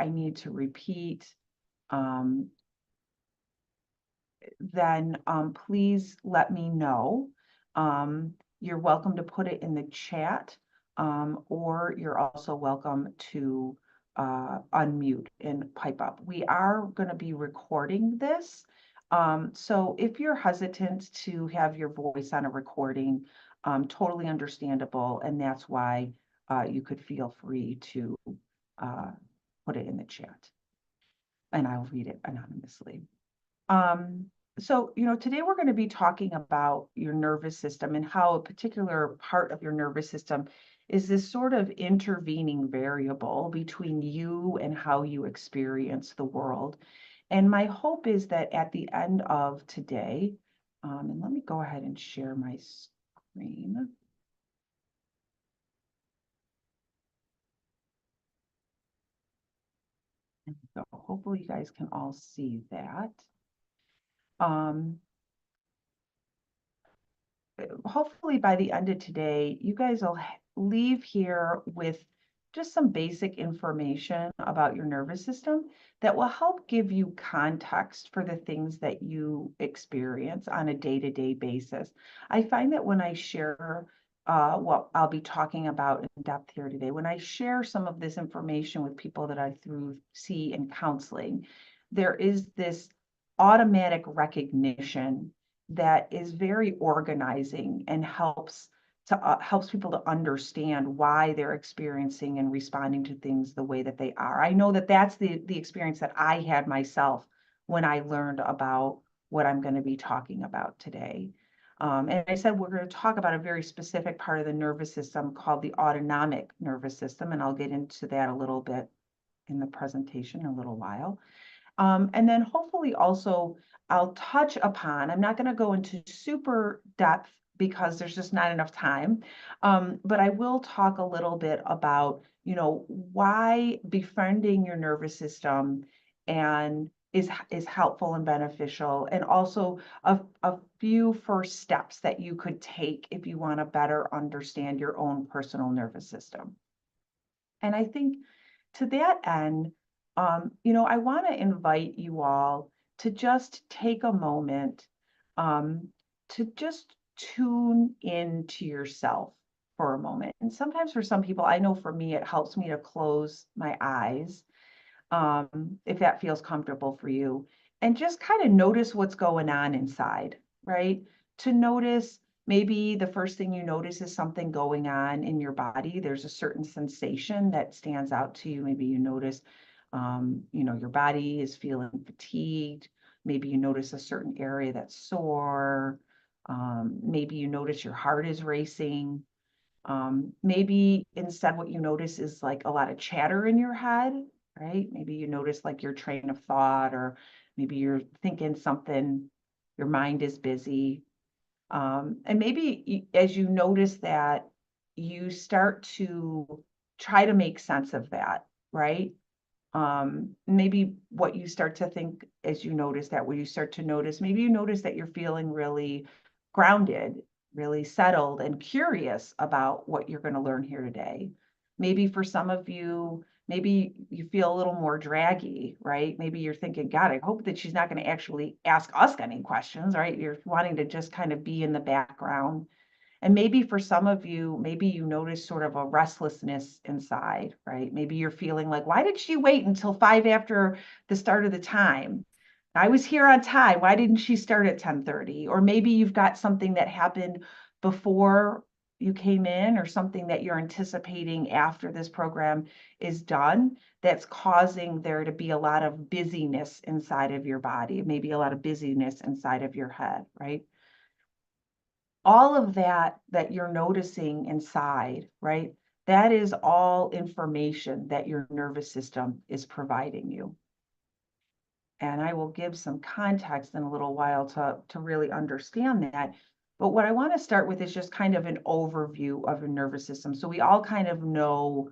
I need to repeat, then please let me know. You're welcome to put it in the chat, or you're also welcome to unmute and pipe up. We are going to be recording this. So if you're hesitant to have your voice on a recording, totally understandable. And that's why you could feel free to put it in the chat. And I'll read it anonymously. So, today we're going to be talking about your nervous system and how a particular part of your nervous system is this sort of intervening variable between you and how you experience the world. And my hope is that at the end of today, and let me go ahead and share my screen. So hopefully you guys can all see that. Hopefully by the end of today, you guys will leave here with just some basic information about your nervous system that will help give you context for the things that you experience on a day-to-day basis. I find that when I share what I'll be talking about in depth here today, when I share some of this information with people that I see in counseling, there is this automatic recognition that is very organizing and helps people to understand why they're experiencing and responding to things the way that they are. I know that that's the experience that I had myself when I learned about what I'm going to be talking about today. And I said we're going to talk about a very specific part of the nervous system called the autonomic nervous system, and I'll get into that a little bit in the presentation in a little while. And then hopefully also I'll touch upon, I'm not going to go into super depth because there's just not enough time, but I will talk a little bit about, why befriending your nervous system and is helpful and beneficial, and also a few first steps that you could take if you want to better understand your own personal nervous system. And I think to that end, I want to invite you all to just take a moment to just tune into yourself for a moment. And sometimes for some people, I know for me, it helps me to close my eyes, if that feels comfortable for you, and just kind of notice what's going on inside, right? To notice, maybe the first thing you notice is something going on in your body. There's a certain sensation that stands out to you. Maybe you notice, your body is feeling fatigued. Maybe you notice a certain area that's sore. Maybe you notice your heart is racing. Maybe instead what you notice is like a lot of chatter in your head, right? Maybe you notice like your train of thought, or maybe you're thinking something, your mind is busy. And maybe as you notice that, you start to try to make sense of that, right? Maybe what you start to think as you notice that, maybe you notice that you're feeling really grounded, really settled and curious about what you're going to learn here today. Maybe for some of you, maybe you feel a little more draggy, right? Maybe you're thinking, God, I hope that she's not going to actually ask us any questions, right? You're wanting to just kind of be in the background. And maybe for some of you, maybe you notice sort of a restlessness inside, right? Maybe you're feeling like, why did she wait until 5 after the start of the time? I was here on time. Why didn't she start at 10:30? Or maybe you've got something that happened before you came in, or something that you're anticipating after this program is done that's causing there to be a lot of busyness inside of your body, maybe a lot of busyness inside of your head, right? All of that you're noticing inside, right? That is all information that your nervous system is providing you. And I will give some context in a little while to really understand that. But what I want to start with is just kind of an overview of your nervous system. So we all kind of know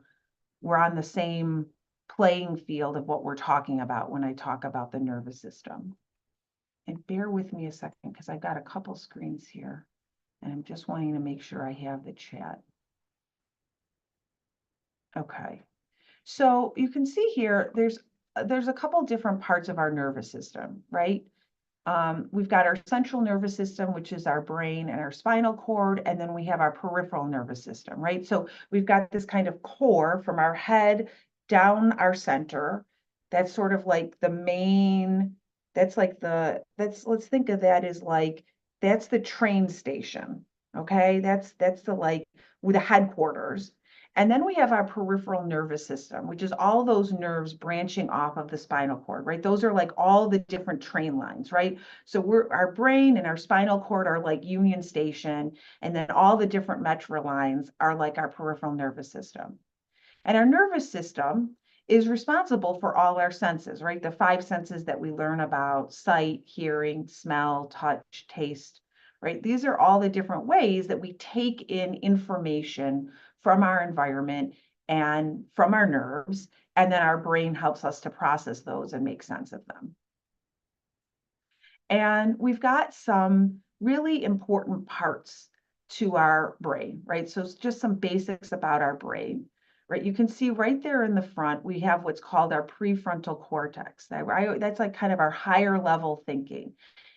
we're on the same playing field of what we're talking about when I talk about the nervous system. And bear with me a second, because I've got a couple screens here. And I'm just wanting to make sure I have the chat. Okay. So you can see here, there's a couple different parts of our nervous system, right? We've got our central nervous system, which is our brain and our spinal cord, and then we have our peripheral nervous system, right? So we've got this kind of core from our head down our center. That's sort of like the main, let's think of that as like, that's the train station, okay? That's the like, with the headquarters. And then we have our peripheral nervous system, which is all those nerves branching off of the spinal cord, right? Those are like all the different train lines, right? So our brain and our spinal cord are like Union Station, and then all the different metro lines are like our peripheral nervous system. And our nervous system is responsible for all our senses, right? The five senses that we learn about: sight, hearing, smell, touch, taste, right? These are all the different ways that we take in information from our environment and from our nerves, and then our brain helps us to process those and make sense of them. And we've got some really important parts to our brain, right? So it's just some basics about our brain, right? You can see right there in the front, we have what's called our prefrontal cortex. That's like kind of our higher level thinking.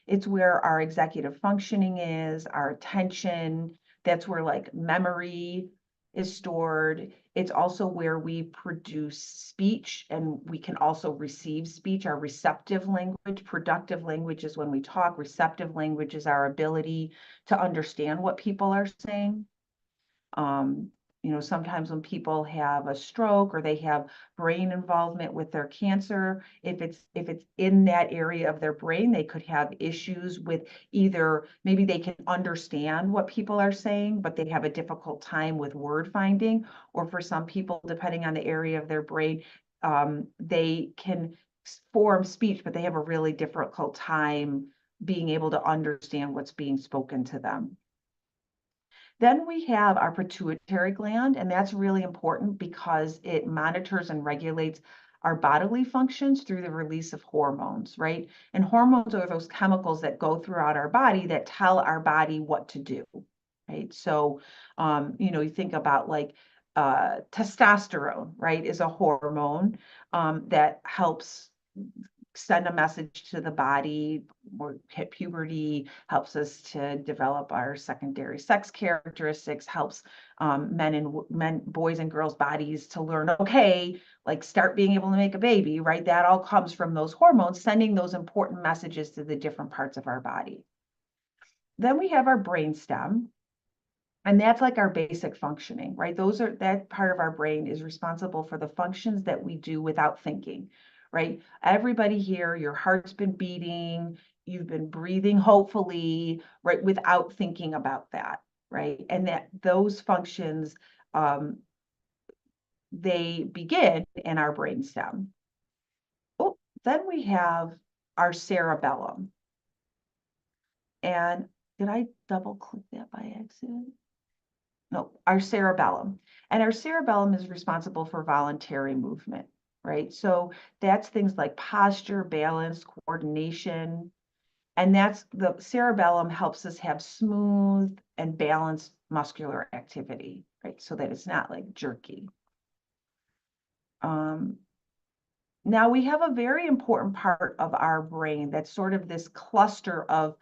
It's where our executive functioning is, our attention. That's where like memory is stored. It's also where we produce speech, and we can also receive speech. Our receptive language, productive language is when we talk. Receptive language is our ability to understand what people are saying. Sometimes when people have a stroke or they have brain involvement with their cancer, if it's in that area of their brain, they could have issues with either maybe they can understand what people are saying, but they have a difficult time with word finding, or for some people, depending on the area of their brain, they can form speech, but they have a really difficult time being able to understand what's being spoken to them. Then we have our pituitary gland, and that's really important because it monitors and regulates our bodily functions through the release of hormones, right? And hormones are those chemicals that go throughout our body that tell our body what to do, right? So, you think about like testosterone, right, is a hormone that helps send a message to the body. Or hit puberty, helps us to develop our secondary sex characteristics, helps boys and girls' bodies to learn, okay, like start being able to make a baby, right? That all comes from those hormones sending those important messages to the different parts of our body. Then we have our brainstem, and that's like our basic functioning, right? That part of our brain is responsible for the functions that we do without thinking, right? Everybody here, your heart's been beating, you've been breathing, hopefully, right, without thinking about that, right? And that those functions, they begin in our brainstem. Oh, then we have our cerebellum. And did I double click that by accident? No, our cerebellum. And our cerebellum is responsible for voluntary movement, right? So that's things like posture, balance, coordination. And the cerebellum helps us have smooth and balanced muscular activity, right? So that it's not like jerky. Now we have a very important part of our brain that's sort of this cluster of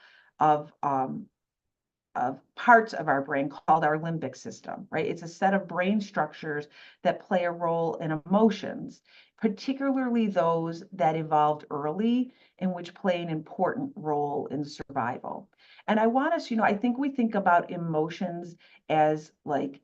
parts of our brain called our limbic system, right? It's a set of brain structures that play a role in emotions, particularly those that evolved early and which play an important role in survival. And I want us, I think we think about emotions as like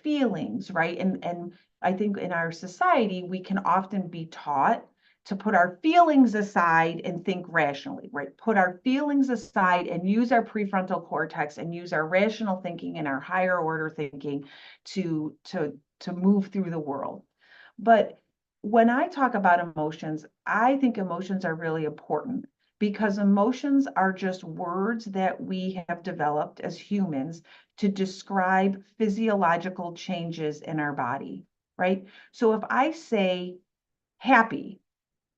feelings, right? And I think in our society, we can often be taught to put our feelings aside and think rationally, right? Put our feelings aside and use our prefrontal cortex and use our rational thinking and our higher order thinking to move through the world. But when I talk about emotions, I think emotions are really important because emotions are just words that we have developed as humans to describe physiological changes in our body, right? So if I say happy,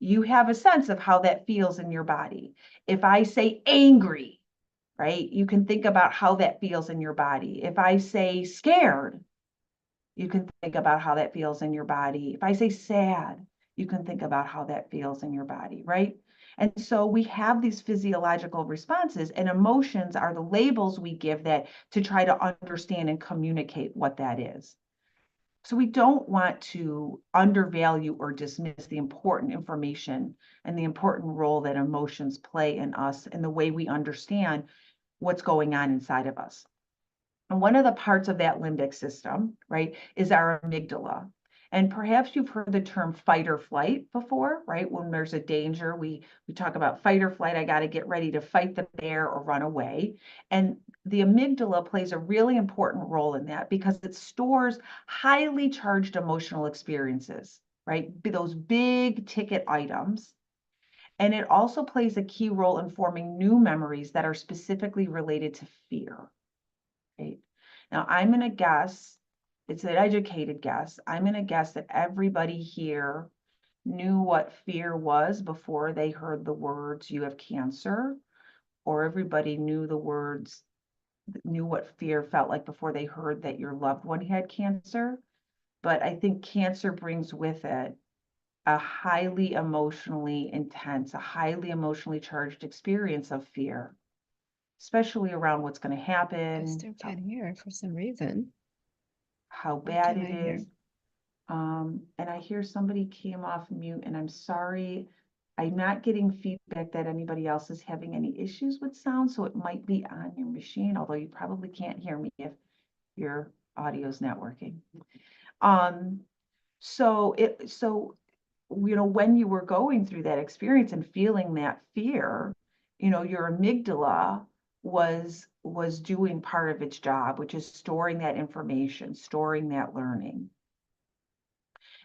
you have a sense of how that feels in your body. If I say angry, right, you can think about how that feels in your body. If I say scared, you can think about how that feels in your body. If I say sad, you can think about how that feels in your body, right? And so we have these physiological responses, and emotions are the labels we give that to try to understand and communicate what that is. So we don't want to undervalue or dismiss the important information and the important role that emotions play in us and the way we understand what's going on inside of us. And one of the parts of that limbic system, right, is our amygdala. And perhaps you've heard the term fight or flight before, right? When there's a danger, we talk about fight or flight. I got to get ready to fight the bear or run away. And the amygdala plays a really important role in that because it stores highly charged emotional experiences, right? Those big ticket items. And it also plays a key role in forming new memories that are specifically related to fear. Right. Now, I'm going to guess, it's an educated guess. I'm going to guess that everybody here knew what fear was before they heard the words, you have cancer, or everybody knew the words, knew what fear felt like before they heard that your loved one had cancer. But I think cancer brings with it a highly emotionally intense, a highly emotionally charged experience of fear, especially around what's going to I happen, still can't hear for some reason. how What bad can it I hear? is. And I hear somebody came off mute, and I'm sorry. I'm not getting feedback that anybody else is having any issues with sound, so it might be on your machine, although you probably can't hear me if your audio's not working. Um, so when you were going through that experience and feeling that fear, your amygdala was doing part of its job, which is storing that information, storing that learning.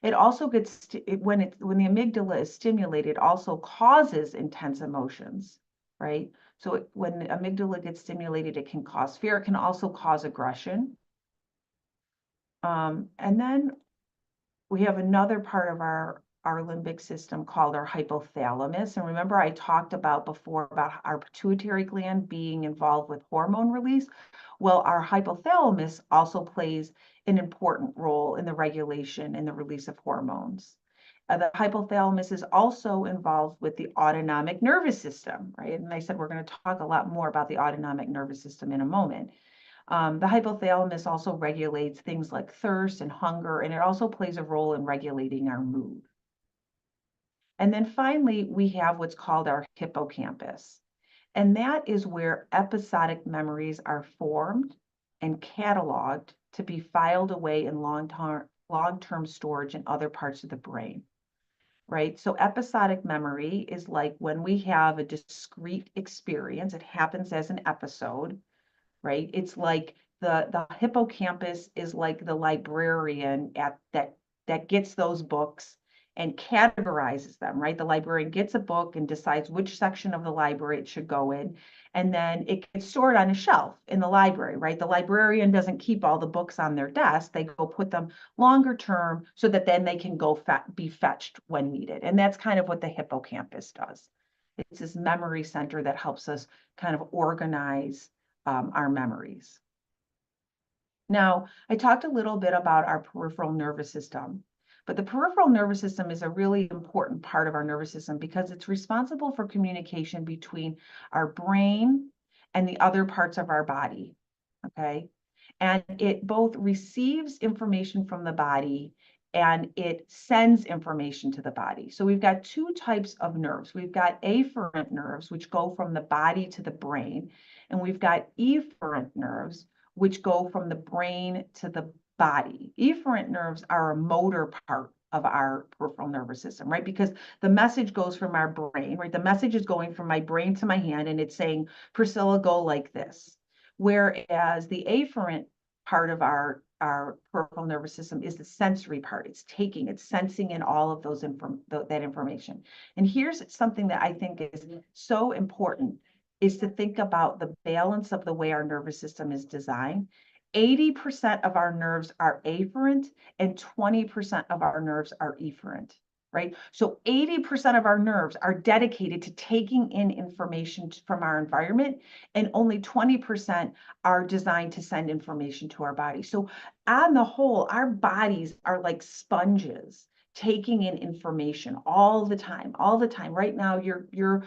It also gets when the amygdala is stimulated, it also causes intense emotions, right? So when the amygdala gets stimulated, it can cause fear. It can also cause aggression. And then we have another part of our limbic system called our hypothalamus. And remember, I talked about before about our pituitary gland being involved with hormone release. Well, our hypothalamus also plays an important role in the regulation and the release of hormones. The hypothalamus is also involved with the autonomic nervous system, right? And I said we're going to talk a lot more about the autonomic nervous system in a moment. The hypothalamus also regulates things like thirst and hunger, and it also plays a role in regulating our mood. And then finally, we have what's called our hippocampus. And that is where episodic memories are formed and cataloged to be filed away in long-term storage in other parts of the brain, right? So episodic memory is like when we have a discrete experience, it happens as an episode, right? It's like the hippocampus is like the librarian at that gets those books and categorizes them, right? The librarian gets a book and decides which section of the library it should go in, and then it gets stored on a shelf in the library, right? The librarian doesn't keep all the books on their desk. They go put them longer term so that then they can go be fetched when needed. And that's kind of what the hippocampus does. It's this memory center that helps us kind of organize our memories. Now, I talked a little bit about our peripheral nervous system, but the peripheral nervous system is a really important part of our nervous system because it's responsible for communication between our brain and the other parts of our body, okay? And it both receives information from the body and it sends information to the body. So we've got two types of nerves. We've got afferent nerves, which go from the body to the brain, and we've got efferent nerves, which go from the brain to the body. Efferent nerves are a motor part of our peripheral nervous system, right? Because the message goes from our brain, right? The message is going from my brain to my hand, and it's saying, Priscilla, go like this. Whereas the afferent part of our peripheral nervous system is the sensory part. It's sensing in all of that information. And here's something that I think is so important is to think about the balance of the way our nervous system is designed. 80% of our nerves are afferent and 20% of our nerves are efferent, right? So 80% of our nerves are dedicated to taking in information from our environment, and only 20% are designed to send information to our body. So on the whole, our bodies are like sponges taking in information all the time, all the time. Right now, your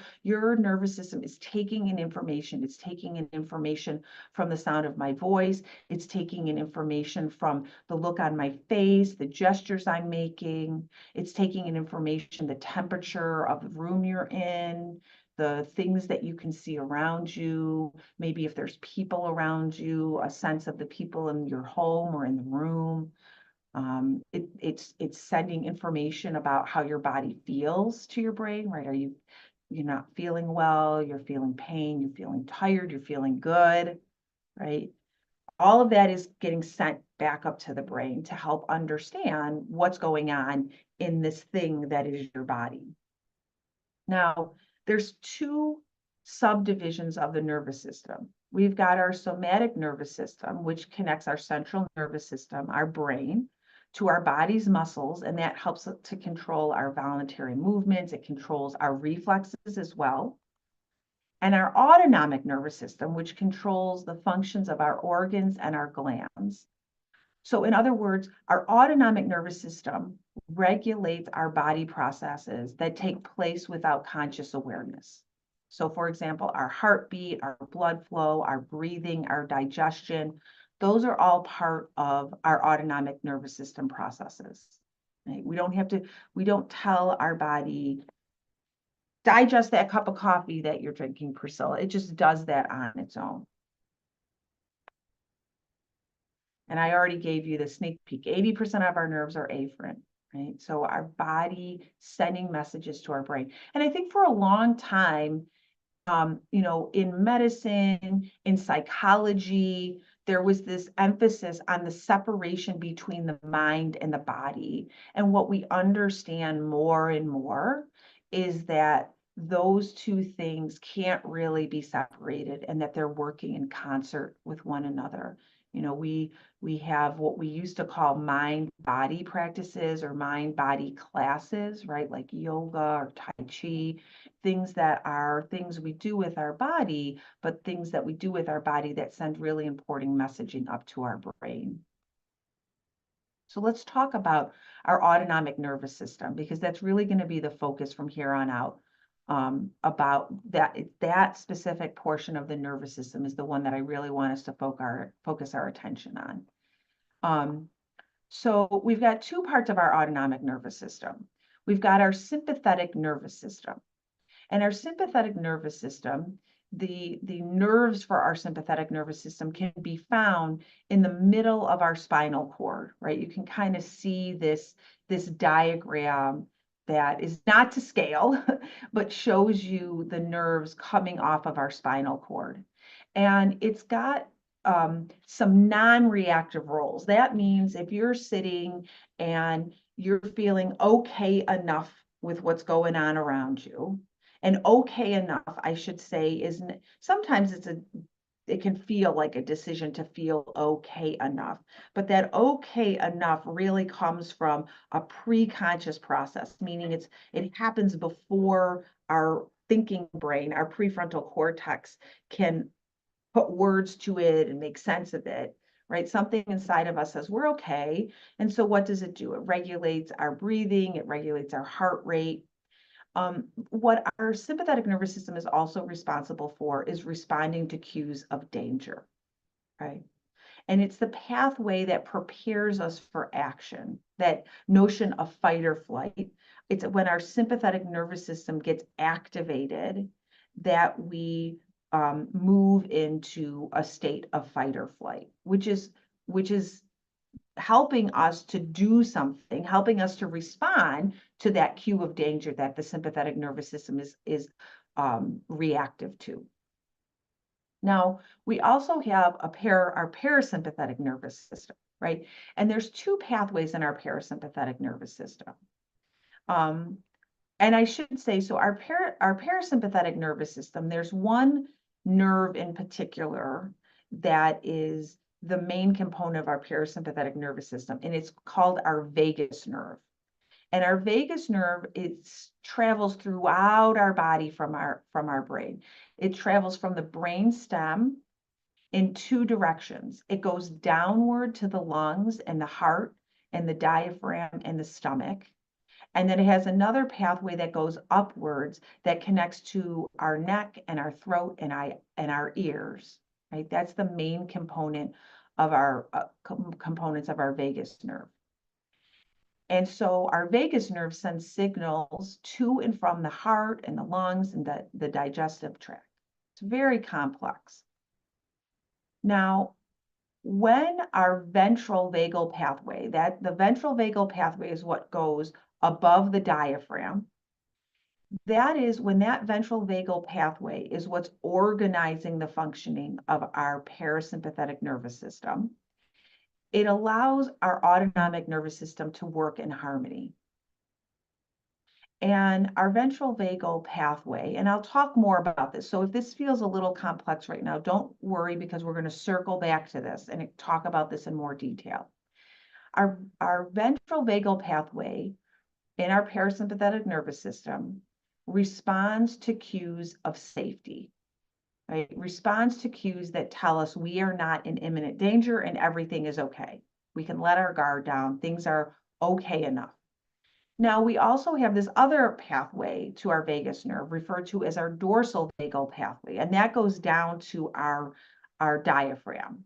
nervous system is taking in information. It's taking in information from the sound of my voice. It's taking in information from the look on my face, the gestures I'm making. It's taking in information, the temperature of the room you're in, the things that you can see around you, maybe if there's people around you, a sense of the people in your home or in the room. It's sending information about how your body feels to your brain, right? You're not feeling well, you're feeling pain, you're feeling tired, you're feeling good, right? All of that is getting sent back up to the brain to help understand what's going on in this thing that is your body. Now, there's two subdivisions of the nervous system. We've got our somatic nervous system, which connects our central nervous system, our brain, to our body's muscles, and that helps to control our voluntary movements. It controls our reflexes as well. And our autonomic nervous system, which controls the functions of our organs and our glands. So in other words, our autonomic nervous system regulates our body processes that take place without conscious awareness. So for example, our heartbeat, our blood flow, our breathing, our digestion, those are all part of our autonomic nervous system processes. Right? We don't tell our body, digest that cup of coffee that you're drinking, Priscilla. It just does that on its own. And I already gave you the sneak peek. 80% of our nerves are afferent, right? So our body sending messages to our brain. And I think for a long time, in medicine, in psychology, there was this emphasis on the separation between the mind and the body. And what we understand more and more is that those two things can't really be separated and that they're working in concert with one another. We have what we used to call mind-body practices or mind-body classes, right? Like yoga or Tai Chi, things that are things we do with our body, but things that we do with our body that send really important messaging up to our brain. So let's talk about our autonomic nervous system, because that's really going to be the focus from here on out. About that specific portion of the nervous system is the one that I really want us to focus our attention on. So we've got two parts of our autonomic nervous system. We've got our sympathetic nervous system. And our sympathetic nervous system, the nerves for our sympathetic nervous system can be found in the middle of our spinal cord, right? You can kind of see this diagram that is not to scale, but shows you the nerves coming off of our spinal cord. And it's got some non-reactive roles. That means if you're sitting and you're feeling okay enough with what's going on around you, and okay enough, I should say, isn't sometimes it can feel like a decision to feel okay enough, but that okay enough really comes from a pre-conscious process, meaning it happens before our thinking brain, our prefrontal cortex, can put words to it and make sense of it, right? Something inside of us says we're okay. And so what does it do? It regulates our breathing, it regulates our heart rate. What our sympathetic nervous system is also responsible for is responding to cues of danger, right? And it's the pathway that prepares us for action, that notion of fight or flight. It's when our sympathetic nervous system gets activated that we move into a state of fight or flight, which is helping us to do something, helping us to respond to that cue of danger that the sympathetic nervous system is reactive to. Now, we also have our parasympathetic nervous system, right? And there's two pathways in our parasympathetic nervous system. And I should say, so our parasympathetic nervous system, there's one nerve in particular that is the main component of our parasympathetic nervous system, and it's called our vagus nerve. And our vagus nerve, it travels throughout our body from our brain. It travels from the brain stem in two directions. It goes downward to the lungs and the heart and the diaphragm and the stomach. And then it has another pathway that goes upwards that connects to our neck and our throat and our ears, right? That's the main component of our components of our vagus nerve. And so our vagus nerve sends signals to and from the heart and the lungs and the digestive tract. It's very complex. Now, when our ventral vagal pathway, that the ventral vagal pathway is what goes above the diaphragm, that is when that ventral vagal pathway is what's organizing the functioning of our parasympathetic nervous system. It allows our autonomic nervous system to work in harmony. And our ventral vagal pathway, and I'll talk more about this. So if this feels a little complex right now, don't worry, because we're going to circle back to this and talk about this in more detail. Our ventral vagal pathway in our parasympathetic nervous system responds to cues of safety, right? Responds to cues that tell us we are not in imminent danger and everything is okay. We can let our guard down. Things are okay enough. Now, we also have this other pathway to our vagus nerve referred to as our dorsal vagal pathway, and that goes down to our diaphragm.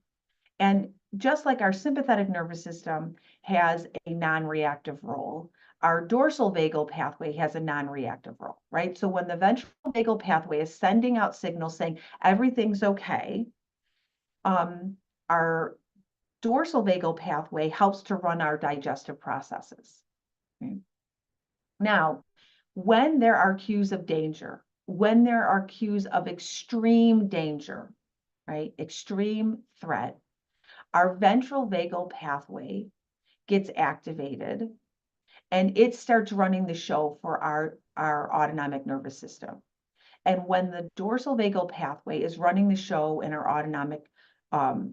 And just like our sympathetic nervous system has a non-reactive role, our dorsal vagal pathway has a non-reactive role, right? So when the ventral vagal pathway is sending out signals saying everything's okay, our dorsal vagal pathway helps to run our digestive processes. Okay? Now, when there are cues of danger, when there are cues of extreme danger, right, extreme threat, our ventral vagal pathway gets activated and it starts running the show for our autonomic nervous system. And when the dorsal vagal pathway is running the show in our autonomic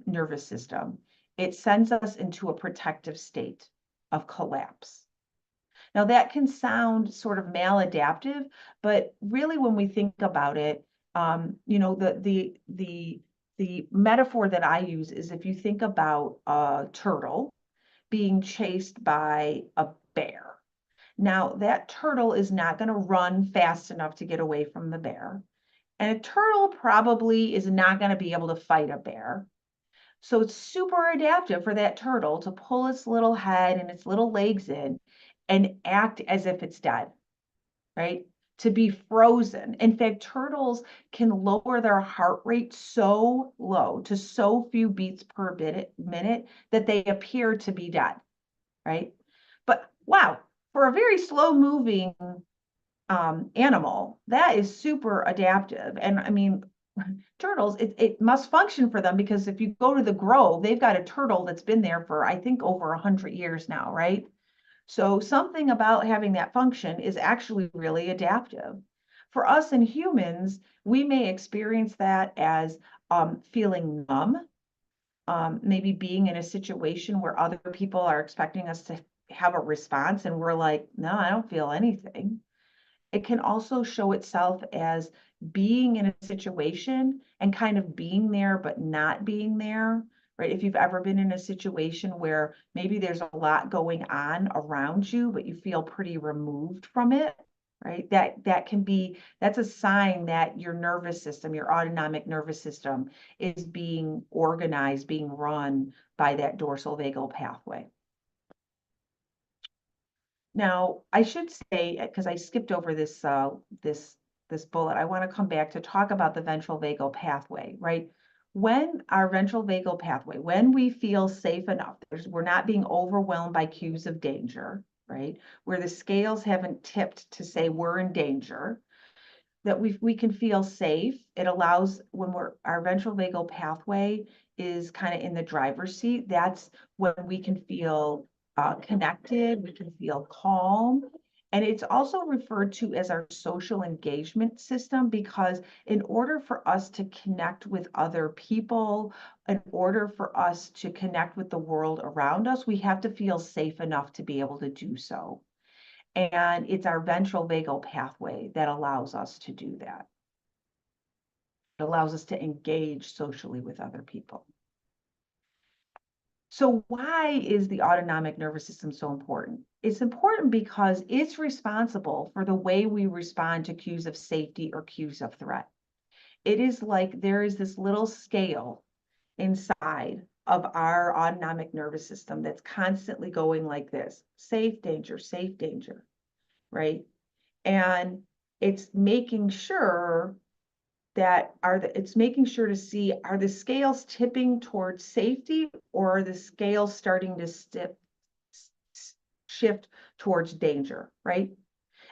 nervous system, it sends us into a protective state of collapse. Now that can sound sort of maladaptive, but really when we think about it, the metaphor that I use is if you think about a turtle being chased by a bear. Now that turtle is not going to run fast enough to get away from the bear. And a turtle probably is not going to be able to fight a bear. So it's super adaptive for that turtle to pull its little head and its little legs in and act as if it's dead, right? To be frozen. In fact, turtles can lower their heart rate so low to so few beats per minute that they appear to be dead, right? But wow, for a very slow moving animal, that is super adaptive. And I mean, turtles, it must function for them, because if you go to the grove, they've got a turtle that's been there for, I think, over 100 years now, right? So something about having that function is actually really adaptive. For us in humans, we may experience that as feeling numb, maybe being in a situation where other people are expecting us to have a response and we're like, no, I don't feel anything. It can also show itself as being in a situation and kind of being there, but not being there, right? If you've ever been in a situation where maybe there's a lot going on around you, but you feel pretty removed from it, right? That's a sign that your nervous system, your autonomic nervous system, is being organized, being run by that dorsal vagal pathway. Now, I should say, because I skipped over this bullet, I want to come back to talk about the ventral vagal pathway, right? When our ventral vagal pathway, when we feel safe enough, we're not being overwhelmed by cues of danger, right? Where the scales haven't tipped to say we're in danger, that we can feel safe. It allows, when our ventral vagal pathway is kind of in the driver's seat, that's when we can feel connected, we can feel calm. And it's also referred to as our social engagement system, because in order for us to connect with other people, in order for us to connect with the world around us, we have to feel safe enough to be able to do so. And it's our ventral vagal pathway that allows us to do that. It allows us to engage socially with other people. So why is the autonomic nervous system so important? It's important because it's responsible for the way we respond to cues of safety or cues of threat. It is like there is this little scale inside of our autonomic nervous system that's constantly going like this: safe, danger, right? And it's making sure it's making sure to see, are the scales tipping towards safety, or are the scales starting to shift towards danger, right?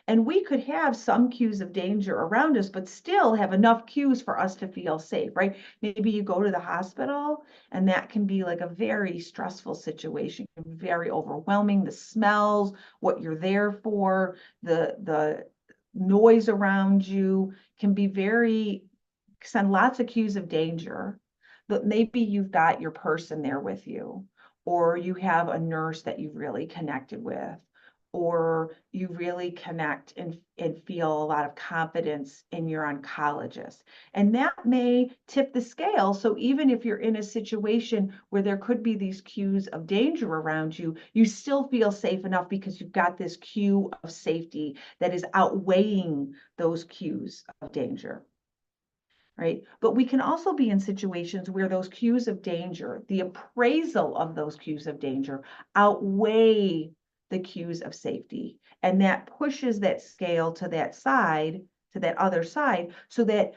And we could have some cues of danger around us, but still have enough cues for us to feel safe, right? Maybe you go to the hospital and that can be like a very stressful situation, very overwhelming. The smells, what you're there for, the noise around you can send lots of cues of danger. But maybe you've got your person there with you, or you have a nurse that you've really connected with, or you really connect and feel a lot of confidence in your oncologist. And that may tip the scale. So even if you're in a situation where there could be these cues of danger around you, you still feel safe enough because you've got this cue of safety that is outweighing those cues of danger. Right? But we can also be in situations where those cues of danger, the appraisal of those cues of danger, outweigh the cues of safety. And that pushes that scale to that side, to that other side, so that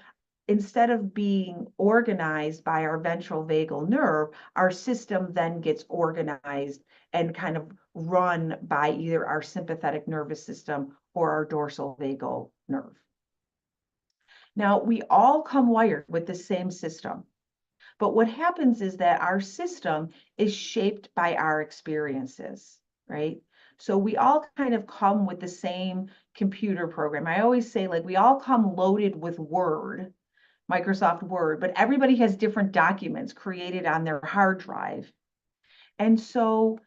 instead of being organized by our ventral vagal nerve, our system then gets organized and kind of run by either our sympathetic nervous system or our dorsal vagal nerve. Now, we all come wired with the same system, but what happens is that our system is shaped by our experiences, right? So we all kind of come with the same computer program. I always say, like, we all come loaded with Word, Microsoft Word, but everybody has different documents created on their hard drive. And so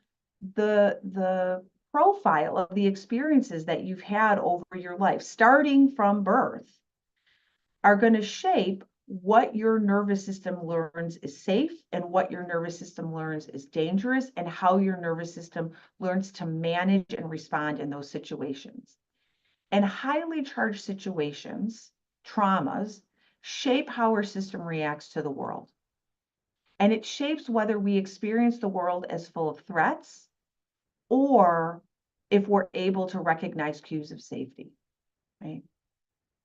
the profile of the experiences that you've had over your life, starting from birth, are going to shape what your nervous system learns is safe and what your nervous system learns is dangerous, and how your nervous system learns to manage and respond in those situations. And highly charged situations, traumas, shape how our system reacts to the world. And it shapes whether we experience the world as full of threats, or if we're able to recognize cues of safety, right?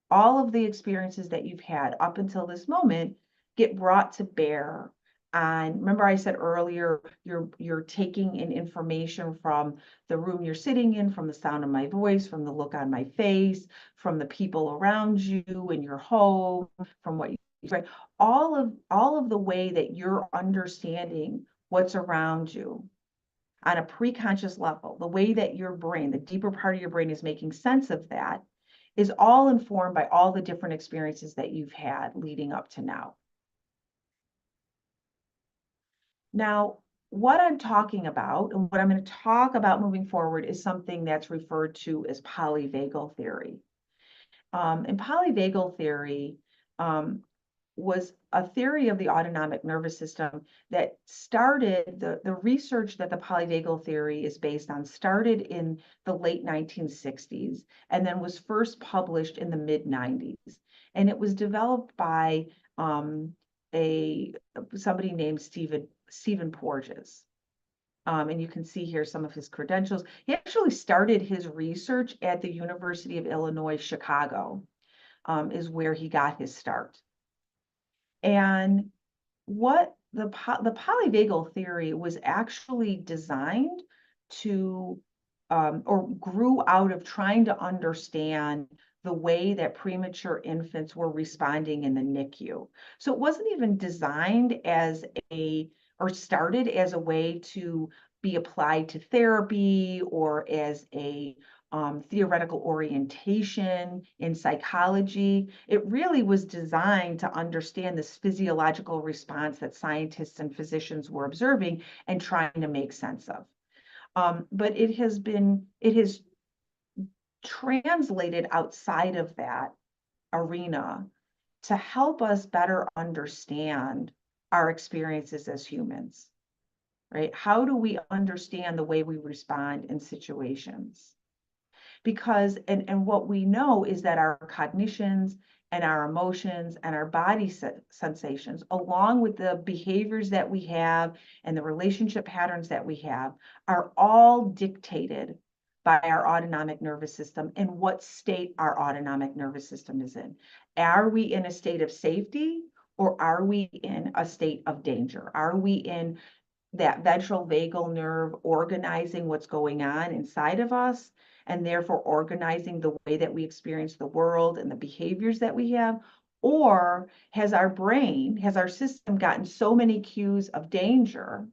All of the experiences that you've had up until this moment get brought to bear on, remember I said earlier, you're taking in information from the room you're sitting in, from the sound of my voice, from the look on my face, from the people around you in your home, from what you, right? All of the way that you're understanding what's around you on a preconscious level, the way that your brain, the deeper part of your brain, is making sense of that, is all informed by all the different experiences that you've had leading up to now. Now, what I'm talking about and what I'm going to talk about moving forward is something that's referred to as polyvagal theory. And polyvagal theory was a theory of the autonomic nervous system that started, the research that the polyvagal theory is based on started in the late 1960s and then was first published in the mid 90s. And it was developed by somebody named Stephen Porges. And you can see here some of his credentials. He actually started his research at the University of Illinois, Chicago, is where he got his start. And what the polyvagal theory was actually designed to, or grew out of trying to understand the way that premature infants were responding in the NICU. So it wasn't even designed or started as a way to be applied to therapy or as a theoretical orientation in psychology. It really was designed to understand this physiological response that scientists and physicians were observing and trying to make sense of. But it has translated outside of that arena to help us better understand our experiences as humans, right? How do we understand the way we respond in situations? Because and what we know is that our cognitions and our emotions and our body sensations, along with the behaviors that we have and the relationship patterns that we have, are all dictated by our autonomic nervous system and what state our autonomic nervous system is in. Are we in a state of safety, or are we in a state of danger? Are we in that ventral vagal nerve organizing what's going on inside of us, and therefore organizing the way that we experience the world and the behaviors that we have? Or has our brain, has our system gotten so many cues of danger,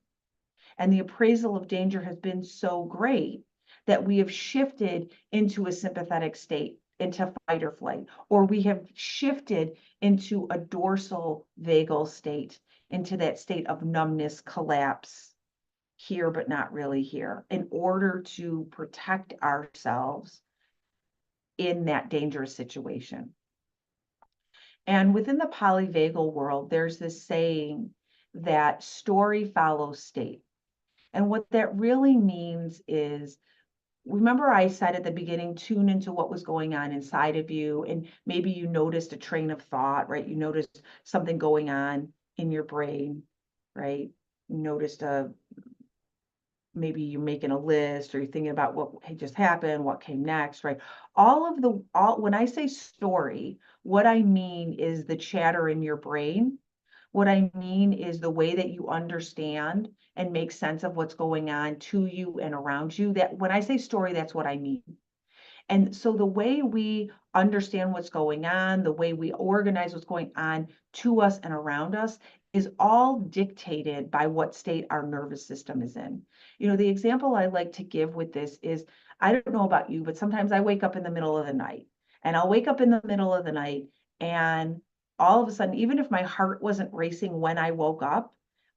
and the appraisal of danger has been so great that we have shifted into a sympathetic state, into fight or flight, or we have shifted into a dorsal vagal state, into that state of numbness, collapse, here but not really here, in order to protect ourselves in that dangerous situation. And within the polyvagal world, there's this saying that story follows state. And what that really means is, remember I said at the beginning, tune into what was going on inside of you, and maybe you noticed a train of thought, right? You noticed something going on in your brain, right? You noticed maybe you're making a list, or you're thinking about what had just happened, what came next, right? When I say story, what I mean is the chatter in your brain. What I mean is the way that you understand and make sense of what's going on to you and around you. That when I say story, that's what I mean. And so the way we understand what's going on, the way we organize what's going on to us and around us, is all dictated by what state our nervous system is in. You know, the example I like to give with this is, I don't know about you, but sometimes I wake up in the middle of the night, and I'll wake up in the middle of the night, and all of a sudden, even if my heart wasn't racing when I woke up,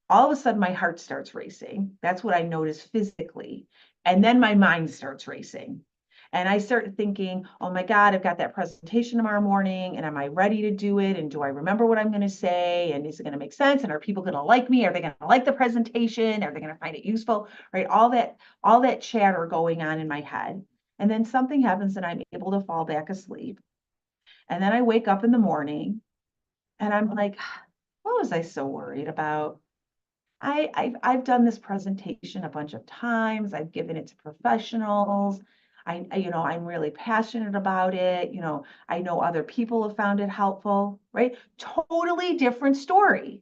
all of a sudden my heart starts racing. That's what I notice physically. And then my mind starts racing. And I started thinking, oh my God, I've got that presentation tomorrow morning, and am I ready to do it? And do I remember what I'm going to say? And is it going to make sense? And are people going to like me? Are they going to like the presentation? Are they going to find it useful? Right? All that chatter going on in my head. And then something happens and I'm able to fall back asleep. And then I wake up in the morning and I'm like, what was I so worried about? I've done this presentation a bunch of times. I've given it to professionals. I'm really passionate about it. I know other people have found it helpful, right? Totally different story.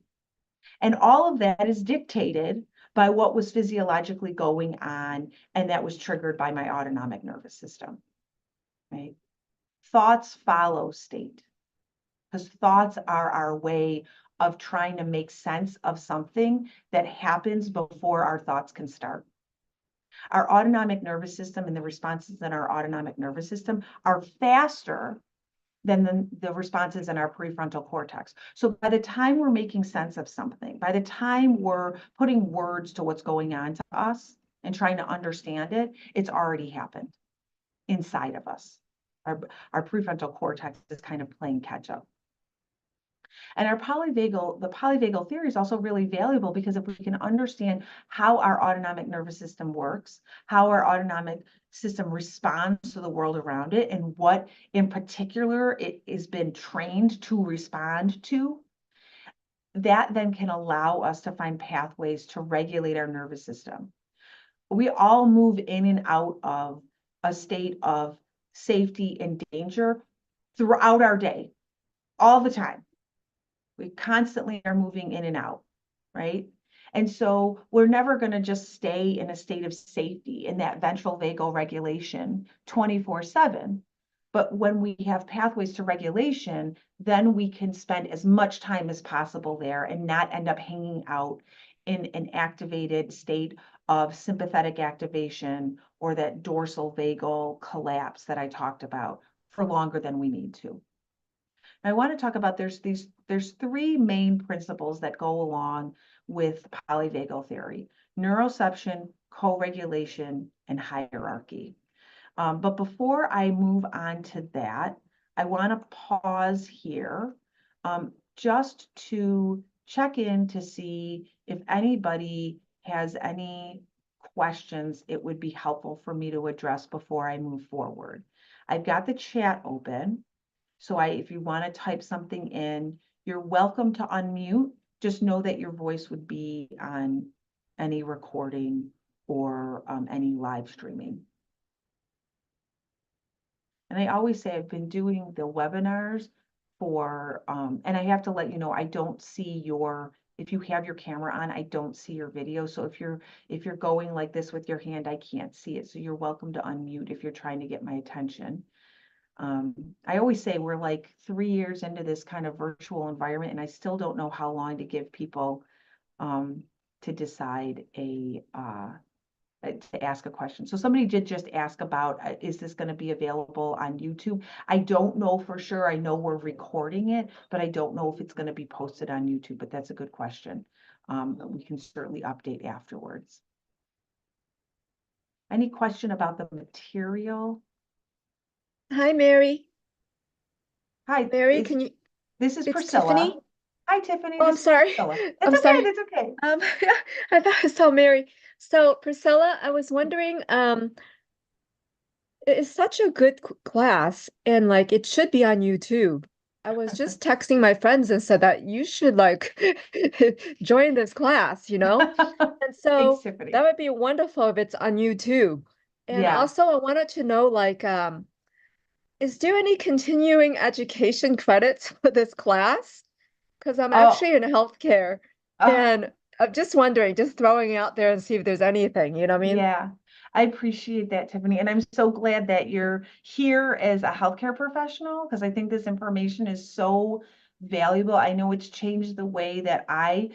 And all of that is dictated by what was physiologically going on, and that was triggered by my autonomic nervous system, right? Thoughts follow state, because thoughts are our way of trying to make sense of something that happens before our thoughts can start. Our autonomic nervous system and the responses in our autonomic nervous system are faster than the responses in our prefrontal cortex. So by the time we're making sense of something, by the time we're putting words to what's going on to us and trying to understand it, it's already happened inside of us. Our prefrontal cortex is kind of playing catch up. And the polyvagal theory is also really valuable, because if we can understand how our autonomic nervous system works, how our autonomic system responds to the world around it, and what in particular it has been trained to respond to, that then can allow us to find pathways to regulate our nervous system. We all move in and out of a state of safety and danger throughout our day, all the time. We constantly are moving in and out, right? And so we're never going to just stay in a state of safety in that ventral vagal regulation 24/7. But when we have pathways to regulation, then we can spend as much time as possible there and not end up hanging out in an activated state of sympathetic activation, or that dorsal vagal collapse that I talked about, for longer than we need to. I want to talk about, there's three main principles that go along with polyvagal theory: neuroception, co-regulation, and hierarchy. But before I move on to that, I want to pause here just to check in to see if anybody has any questions it would be helpful for me to address before I move forward. I've got the chat open. So if you want to type something in, you're welcome to unmute. Just know that your voice would be on any recording or any live streaming. And I always say I've been doing the webinars for, and I have to let you know, I don't see if you have your camera on, I don't see your video. So if you're going like this with your hand, I can't see it. So you're welcome to unmute if you're trying to get my attention. I always say we're like 3 years into this kind of virtual environment, and I still don't know how long to give people to decide to ask a question. So somebody did just ask about, is this going to be available on YouTube? I don't know for sure. I know we're recording it, but I don't know if it's going to be posted on YouTube, but that's a good question. We can certainly update afterwards. Any question about the material? Hi, Mary. Hi, Mary, can you? this is It's Priscilla. Tiffany. Hi, Tiffany. Oh, I'm This is sorry. Priscilla. That's I'm okay. sorry. That's okay. I thought I saw Mary. So, Priscilla, I was wondering, it's such a good class, and like it should be on YouTube. I was just texting my friends and said that you should like join this class, you know? And Thanks, so Tiffany. that would be wonderful if it's on YouTube. And Yeah. also I wanted to know like is there any continuing education credits for this class? Because I'm Oh, actually in healthcare oh, and I'm just wondering, just throwing it out there and see if there's anything, you know what I mean? yeah. I appreciate that, Tiffany. And I'm so glad that you're here as a healthcare professional because I think this information is so valuable. I know it's changed the way that I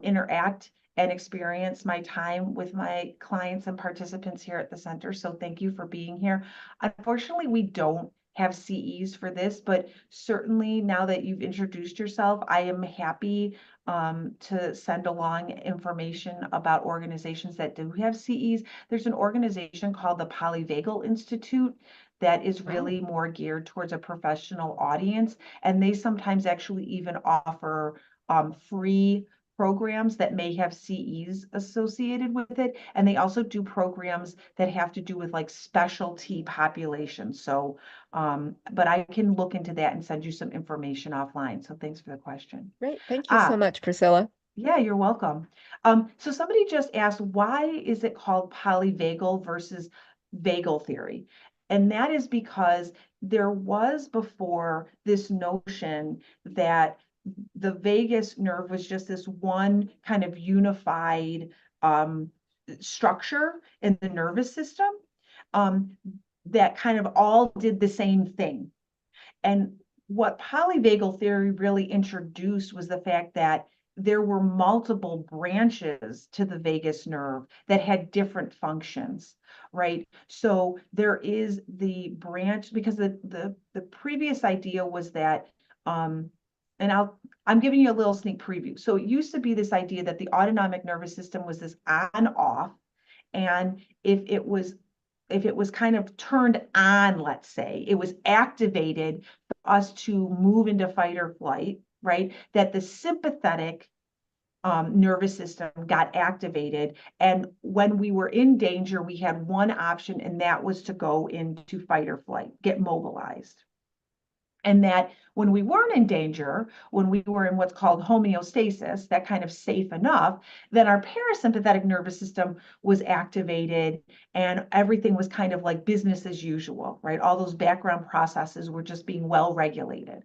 interact and experience my time with my clients and participants here at the center. So thank you for being here. Unfortunately, we don't have CEs for this, but certainly now that you've introduced yourself, I am happy to send along information about organizations that do have CEs. There's an organization called the Polyvagal Institute that is really more geared towards a professional audience, and they sometimes actually even offer free programs that may have CEs associated with it. And they also do programs that have to do with like specialty populations. So, but I can look into that and send you some information offline. So thanks for the question. Great. Thank you so Ah, much, Priscilla. yeah, you're welcome. So somebody just asked, why is it called polyvagal versus vagal theory? And that is because there was before this notion that the vagus nerve was just this one kind of unified structure in the nervous system um, that kind of all did the same thing. And what polyvagal theory really introduced was the fact that there were multiple branches to the vagus nerve that had different functions, right? So there is the branch because the previous idea was that, and I'm giving you a little sneak preview. So it used to be this idea that the autonomic nervous system was this on off, and if it was kind of turned on, let's say, it was activated for us to move into fight or flight, right? That the sympathetic nervous system got activated. And when we were in danger, we had one option, and that was to go into fight or flight, get mobilized. And that when we weren't in danger, when we were in what's called homeostasis, that kind of safe enough, then our parasympathetic nervous system was activated and everything was kind of like business as usual, right? All those background processes were just being well regulated.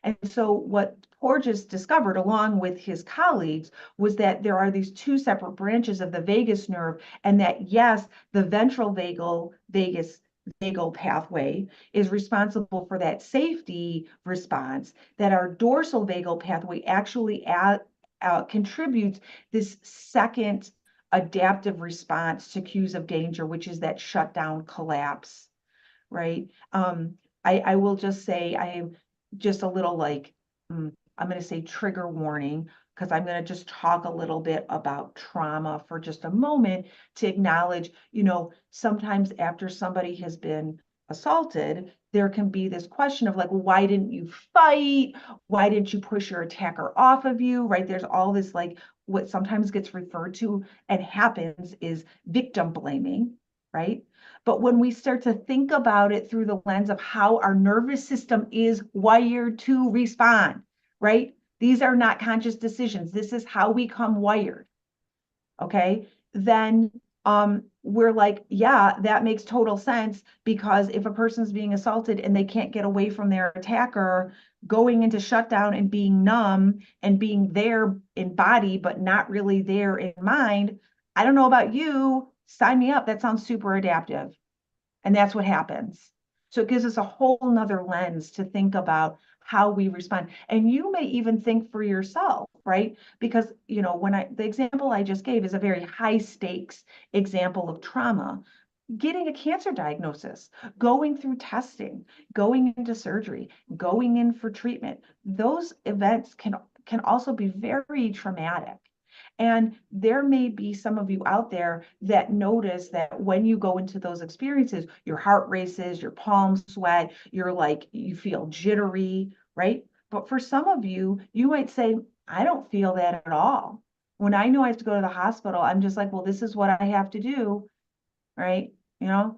And so what Porges discovered along with his colleagues was that there are these two separate branches of the vagus nerve, and that yes, the ventral vagal pathway is responsible for that safety response, that our dorsal vagal pathway actually contributes this second adaptive response to cues of danger, which is that shutdown collapse, right? I will just say I am just a little like, I'm going to say trigger warning. because I'm going to just talk a little bit about trauma for just a moment to acknowledge, sometimes after somebody has been assaulted, there can be this question of like, well, why didn't you fight? Why didn't you push your attacker off of you, right? There's all this like what sometimes gets referred to and happens is victim blaming, right? But when we start to think about it through the lens of how our nervous system is wired to respond, right? These are not conscious decisions. This is how we come wired. Okay. Then we're like, yeah, that makes total sense, because if a person's being assaulted and they can't get away from their attacker, going into shutdown and being numb and being there in body, but not really there in mind, I don't know about you, sign me up. That sounds super adaptive. And that's what happens. So it gives us a whole nother lens to think about how we respond. And you may even think for yourself, right? Because, the example I just gave is a very high stakes example of trauma. Getting a cancer diagnosis, going through testing, going into surgery, going in for treatment, those events can also be very traumatic. And there may be some of you out there that notice that when you go into those experiences, your heart races, your palms sweat, you feel jittery, right? But for some of you, you might say, I don't feel that at all. When I know I have to go to the hospital, I'm just like, well, this is what I have to do, right? It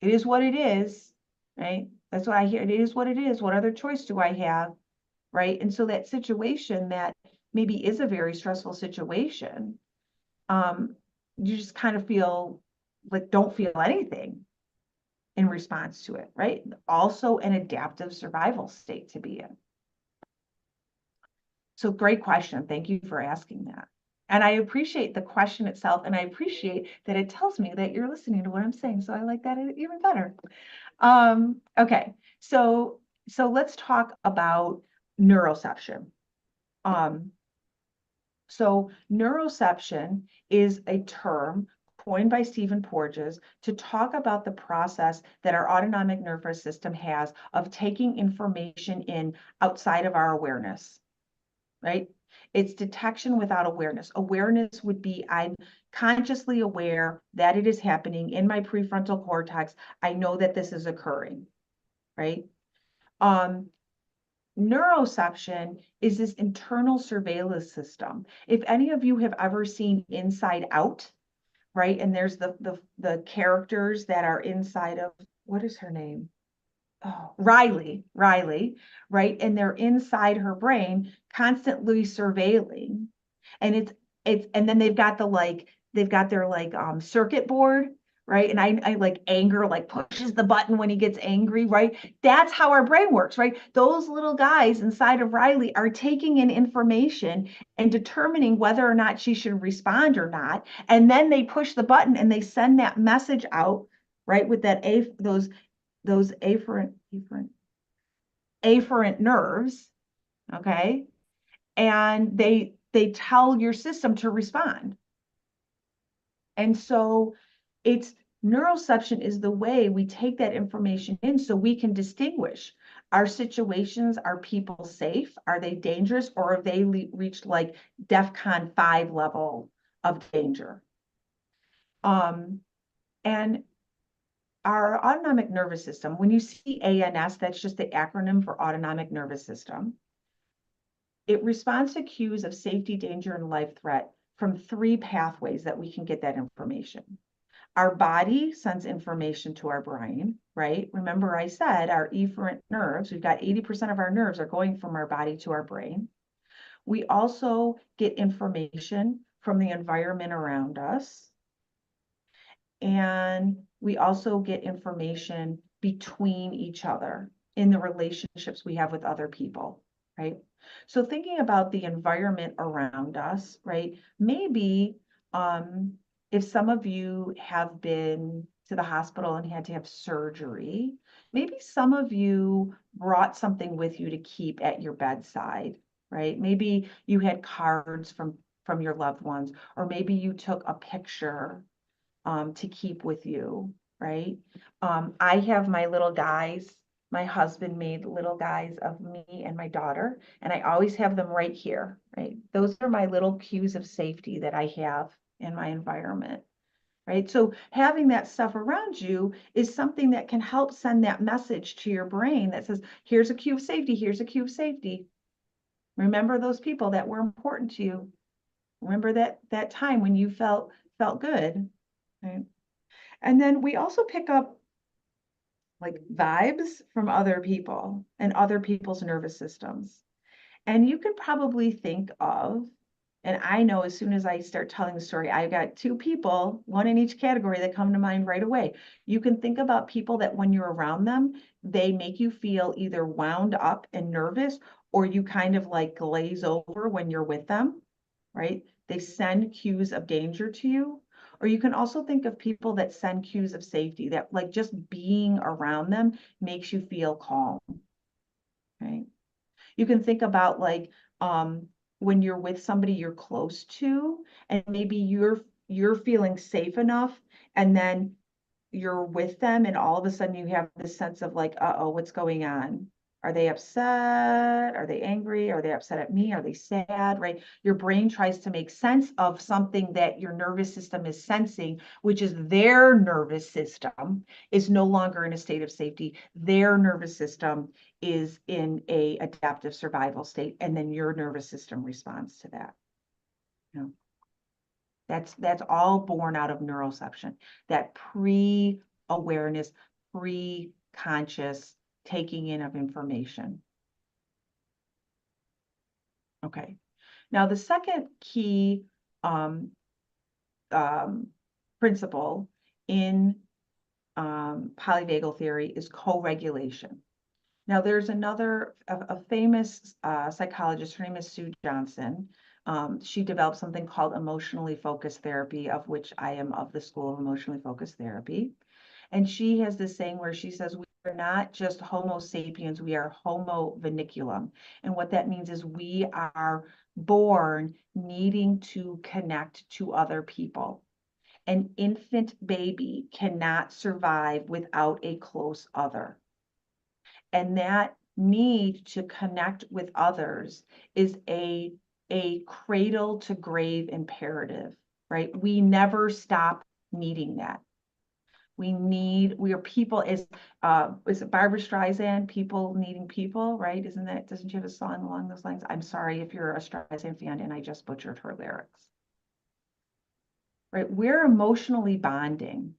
is what it is, right? That's what I hear. It is what it is. What other choice do I have, right? And so that situation that maybe is a very stressful situation, you just kind of feel like don't feel anything in response to it, right? Also an adaptive survival state to be in. So great question. Thank you for asking that. And I appreciate the question itself, and I appreciate that it tells me that you're listening to what I'm saying. So I like that even better. Okay, so let's talk about neuroception. So neuroception is a term coined by Stephen Porges to talk about the process that our autonomic nervous system has of taking information in outside of our awareness, right? It's detection without awareness. Awareness would be I'm consciously aware that it is happening in my prefrontal cortex. I know that this is occurring, right? Neuroception is this internal surveillance system. If any of you have ever seen Inside Out, right? And there's the characters that are inside of, what is her name? Oh, Riley, right? And they're inside her brain, constantly surveilling. And and then they've got their circuit board, right? And I like anger, like pushes the button when he gets angry, right? That's how our brain works, right? Those little guys inside of Riley are taking in information and determining whether or not she should respond or not. And then they push the button and they send that message out, right? With those afferent nerves, okay? And they tell your system to respond. And so it's neuroception is the way we take that information in so we can distinguish, are situations, are people safe? Are they dangerous? Or have they reached like DEFCON 5 level of danger? And our autonomic nervous system, when you see ANS, that's just the acronym for autonomic nervous system. It responds to cues of safety, danger, and life threat from 3 pathways that we can get that information. Our body sends information to our brain, right? Remember I said our efferent nerves, we've got 80% of our nerves are going from our body to our brain. We also get information from the environment around us. And we also get information between each other in the relationships we have with other people, right? So thinking about the environment around us, right? Maybe if some of you have been to the hospital and had to have surgery, maybe some of you brought something with you to keep at your bedside, right? Maybe you had cards from your loved ones, or maybe you took a picture to keep with you, right? I have my little guys My husband made little guys of me and my daughter, and I always have them right here, right? Those are my little cues of safety that I have in my environment, right? So having that stuff around you is something that can help send that message to your brain that says, here's a cue of safety, here's a cue of safety. Remember those people that were important to you. Remember that time when you felt good, right? And then we also pick up like vibes from other people and other people's nervous systems. And you can probably think of, and I know as soon as I start telling the story, I've got two people, one in each category, that come to mind right away. You can think about people that when you're around them, they make you feel either wound up and nervous, or you kind of like glaze over when you're with them, right? They send cues of danger to you. Or you can also think of people that send cues of safety, that like just being around them makes you feel calm, right? You can think about like when you're with somebody you're close to, and maybe you're feeling safe enough, and then you're with them and all of a sudden you have this sense of like, uh-oh, what's going on? Are they upset? Are they angry? Are they upset at me? Are they sad? Right? Your brain tries to make sense of something that your nervous system is sensing, which is their nervous system is no longer in a state of safety. Their nervous system is in a adaptive survival state, and then your nervous system responds to that. You know? That's all born out of neuroception, that pre-awareness, pre-conscious taking in of information. Okay. Now the second key um, um, principle in polyvagal theory is co-regulation. Now, there's a famous psychologist, her name is Sue Johnson. She developed something called emotionally focused therapy, of which I am of the school of emotionally focused therapy. And she has this saying where she says, we are not just Homo sapiens, we are Homo vinculum. And what that means is we are born needing to connect to other people. An infant baby cannot survive without a close other. And that need to connect with others is a cradle to grave imperative, right? We never stop needing that. We are people, is it Barbara Streisand, people needing people, right? Doesn't she have a song along those lines? I'm sorry if you're a Streisand fan and I just butchered her lyrics. Right? We're emotionally bonding.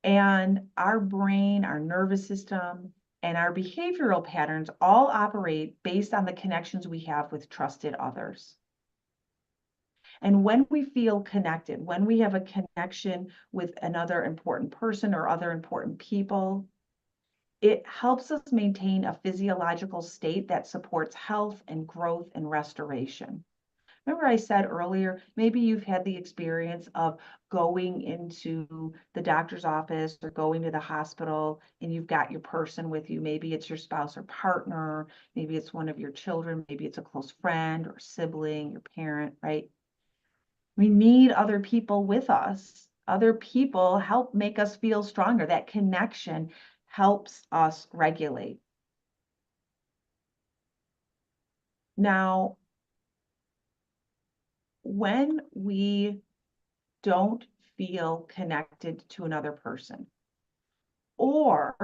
And our brain, our nervous system, and our behavioral patterns all operate based on the connections we have with trusted others. And when we feel connected, when we have a connection with another important person or other important people, it helps us maintain a physiological state that supports health and growth and restoration. Remember I said earlier, maybe you've had the experience of going into the doctor's office or going to the hospital and you've got your person with you. Maybe it's your spouse or partner, maybe it's one of your children, maybe it's a close friend or sibling, your parent, right? We need other people with us. Other people help make us feel stronger. That connection helps us regulate. Now, when we don't feel connected to another person, or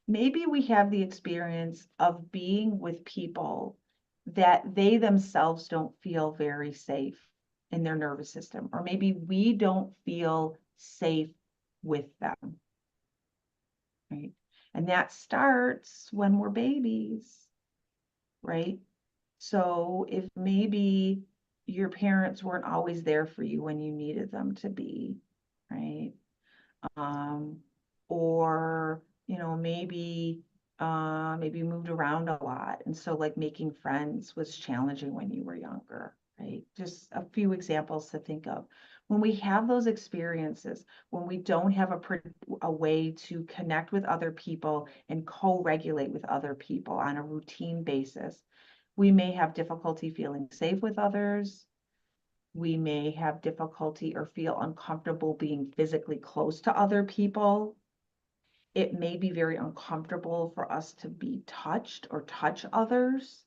maybe we have the experience of being with people that they themselves don't feel very safe in their nervous system, or maybe we don't feel safe with them, right? And that starts when we're babies, right? So if maybe your parents weren't always there for you when you needed them to be, right? Um, or, maybe you moved around a lot. And so like making friends was challenging when you were younger, right? Just a few examples to think of. When we have those experiences, when we don't have a way to connect with other people and co-regulate with other people on a routine basis, we may have difficulty feeling safe with others. We may have difficulty or feel uncomfortable being physically close to other people. It may be very uncomfortable for us to be touched or touch others.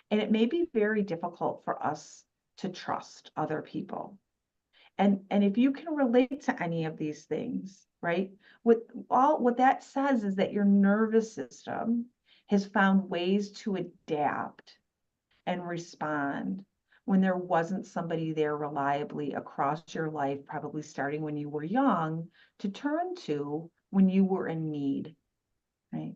And it may be very difficult for us to trust other people. And if you can relate to any of these things, right? What that says is that your nervous system has found ways to adapt and respond when there wasn't somebody there reliably across your life, probably starting when you were young, to turn to when you were in need, right?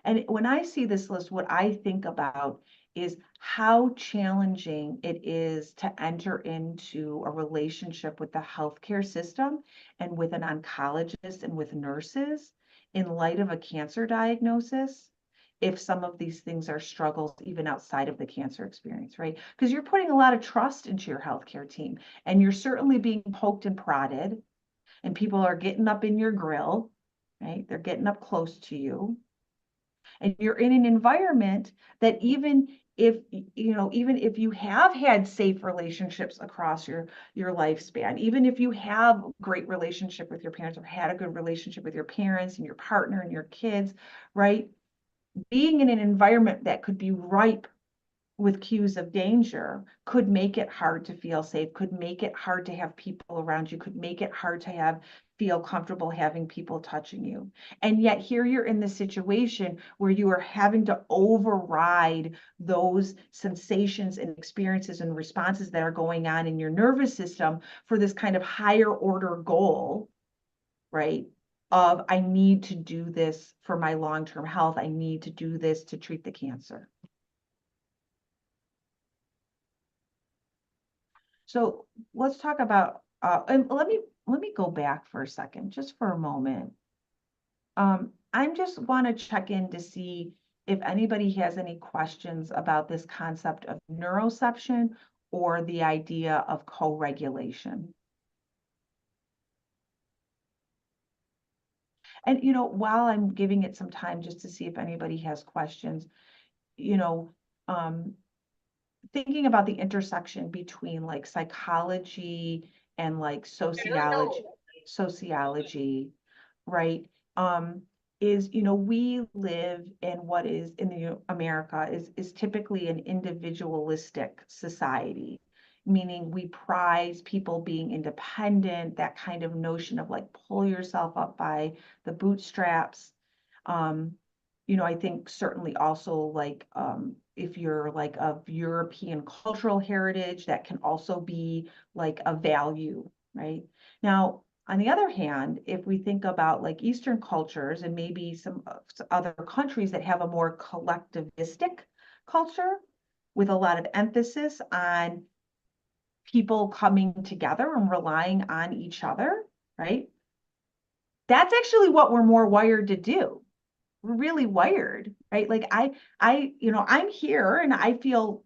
And when I see this list, what I think about is how challenging it is to enter into a relationship with the healthcare system and with an oncologist and with nurses in light of a cancer diagnosis, if some of these things are struggles even outside of the cancer experience, right? Because you're putting a lot of trust into your healthcare team, and you're certainly being poked and prodded, and people are getting up in your grill, right? They're getting up close to you. And you're in an environment that even if even if you have had safe relationships across your lifespan, even if you have great relationship with your parents or had a good relationship with your parents and your partner and your kids, right? Being in an environment that could be ripe with cues of danger could make it hard to feel safe, could make it hard to have people around you, could make it hard to feel comfortable having people touching you. And yet here you're in this situation where you are having to override those sensations and experiences and responses that are going on in your nervous system for this kind of higher order goal, right? Of, I need to do this for my long-term health. I need to do this to treat the cancer. So let's talk about, and let me go back for a second, just for a moment. I'm just want to check in to see if anybody has any questions about this concept of neuroception or the idea of co-regulation. And, while I'm giving it some time just to see if anybody has questions, you know, um, thinking about the intersection between like psychology and like sociology, right? Um, is, we live in what is in the America is typically an individualistic society, meaning we prize people being independent, that kind of notion of like pull yourself up by the bootstraps. Um, I think certainly also like if you're like of European cultural heritage, that can also be like a value, right? Now, on the other hand, if we think about like Eastern cultures and maybe some other countries that have a more collectivistic culture with a lot of emphasis on people coming together and relying on each other, right? That's actually what we're more wired to do. We're really wired, right? Like I'm here and I feel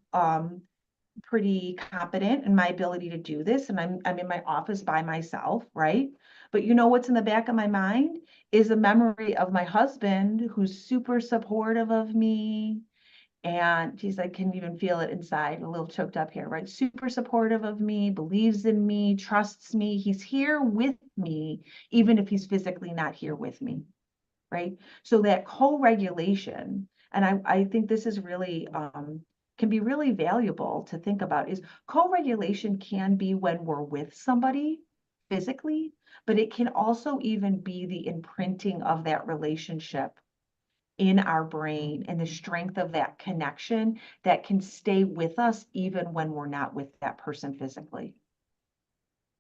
pretty confident in my ability to do this, and I'm in my office by myself, right? But what's in the back of my mind is a memory of my husband who's super supportive of me. And he's like, can even feel it inside, a little choked up here, right? Super supportive of me, believes in me, trusts me. He's here with me, even if he's physically not here with me, right? So that co-regulation, and I think this is really can be really valuable to think about, is co-regulation can be when we're with somebody physically, but it can also even be the imprinting of that relationship in our brain and the strength of that connection that can stay with us even when we're not with that person physically.